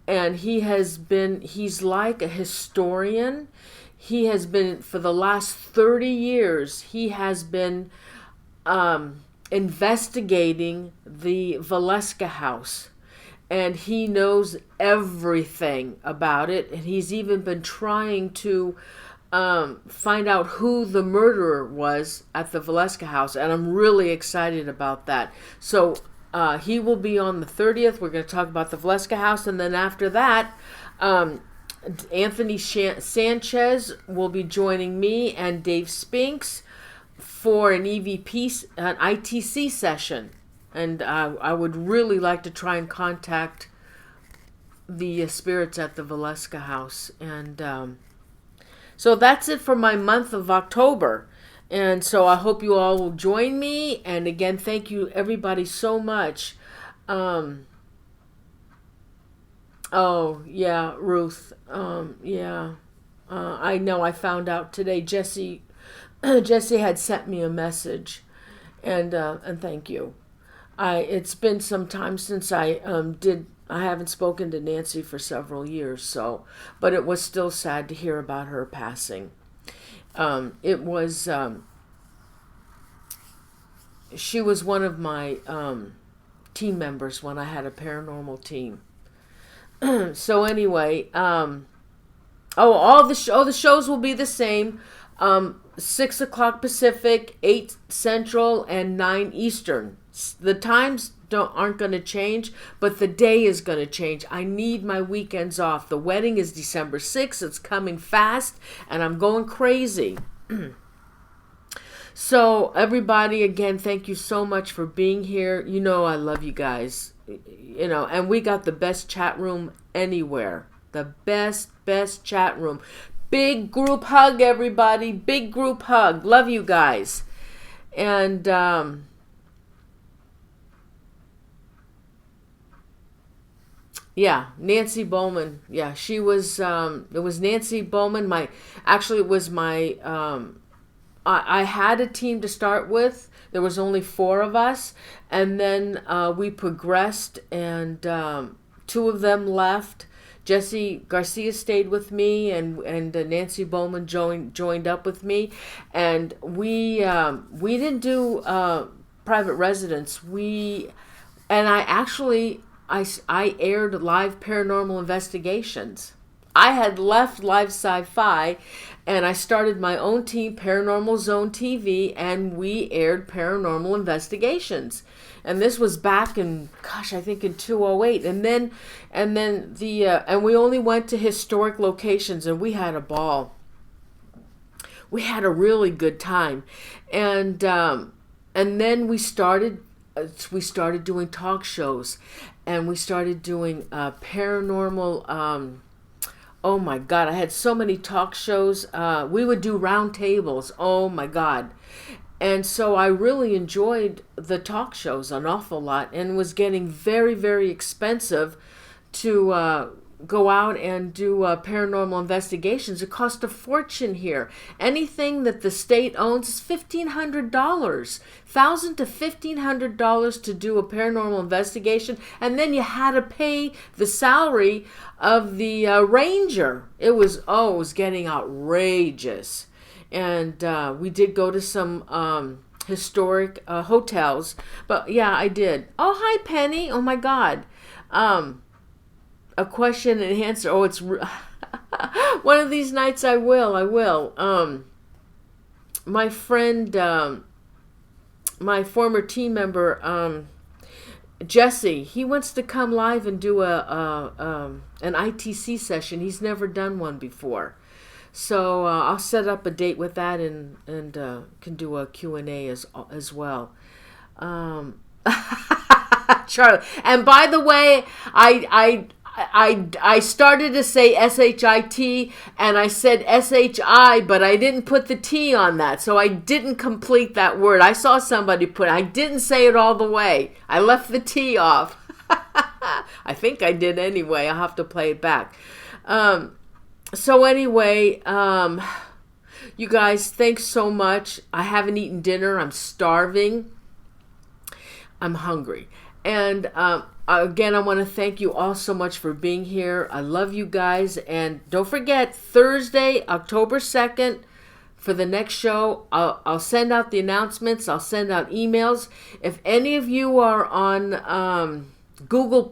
S3: and he's like a historian. He has been, for the last 30 years, he has been investigating the Valeska House. And he knows everything about it. And he's even been trying to find out who the murderer was at the Valeska House. And I'm really excited about that. So he will be on the 30th. We're going to talk about the Valeska House. And then after that, Anthony Sanchez will be joining me and Dave Spinks for an EVP, an ITC session. And I would really like to try and contact the spirits at the Valeska House. And so that's it for my month of October. And so I hope you all will join me. And again, thank you everybody so much. Oh, yeah, Ruth. I know I found out today Jesse had sent me a message, and thank you. It's been some time since I haven't spoken to Nancy for several years, but it was still sad to hear about her passing. It was she was one of my team members when I had a paranormal team. So anyway, all the shows will be the same. 6 o'clock Pacific, 8 Central, and 9 Eastern. The times aren't going to change, but the day is going to change. I need my weekends off. The wedding is December 6th. It's coming fast, and I'm going crazy. So everybody, again, thank you so much for being here. You know I love you guys. You know, and we got the best chat room anywhere. The best chat room. Big group hug, everybody. Big group hug. Love you guys. And yeah, Nancy Bowman. Yeah, she was, it was Nancy Bowman. It was my, I had a team to start with. There was only 4 of us. And then we progressed, and 2 of them left. Jesse Garcia stayed with me, and Nancy Bowman joined up with me. And we didn't do private residence. I aired live paranormal investigations. I had left Live Sci-Fi, and I started my own team, Paranormal Zone TV, and we aired paranormal investigations. And this was back in, gosh, I think in 2008. And we only went to historic locations, and we had a ball. We had a really good time, and then we started doing talk shows, and we started doing paranormal. Oh my God, I had so many talk shows. We would do round tables. Oh my God. And so I really enjoyed the talk shows an awful lot, and was getting very, very expensive to go out and do paranormal investigations. It cost a fortune here. Anything that the state owns is $1,500, $1,000 to $1,500 to do a paranormal investigation, and then you had to pay the salary of the ranger. It was getting outrageous. And we did go to some historic hotels. But yeah, I did. Oh, hi, Penny. Oh, my God. A question and answer. Oh, it's one of these nights I will. My friend, my former team member, Jesse, he wants to come live and do an ITC session. He's never done one before. So I'll set up a date with that, and can do a Q&A as well. Charlie. And by the way, I started to say SHIT, and I said SHI, but I didn't put the T on that, so I didn't complete that word. I saw somebody I didn't say it all the way. I left the T off. I think I did anyway. I'll have to play it back. So anyway, you guys, thanks so much. I haven't eaten dinner. I'm starving. I'm hungry. And again, I want to thank you all so much for being here. I love you guys. And don't forget, Thursday, October 2nd, for the next show, I'll send out the announcements. I'll send out emails. If any of you are on Google+,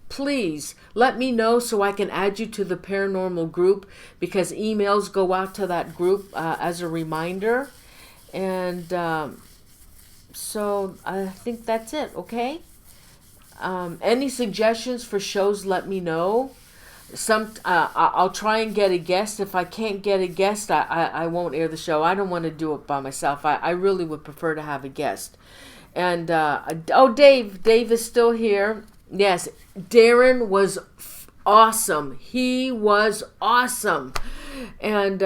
S3: please let me know so I can add you to the paranormal group, because emails go out to that group as a reminder. And so I think that's it, okay? Any suggestions for shows, let me know. I'll try and get a guest. If I can't get a guest, I won't air the show. I don't want to do it by myself. I really would prefer to have a guest. And Dave is still here. Yes, Darren was awesome. He was awesome. And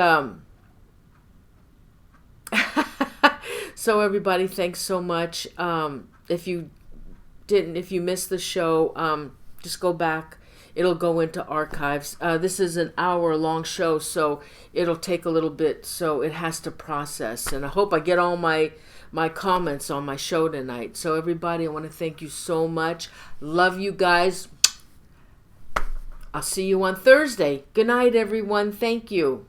S3: so everybody, thanks so much. If you missed the show, just go back. It'll go into archives. This is an hour-long show, so it'll take a little bit, so it has to process. And I hope I get all my comments on my show tonight. So everybody, I want to thank you so much. Love you guys. I'll see you on Thursday. Good night, everyone. Thank you.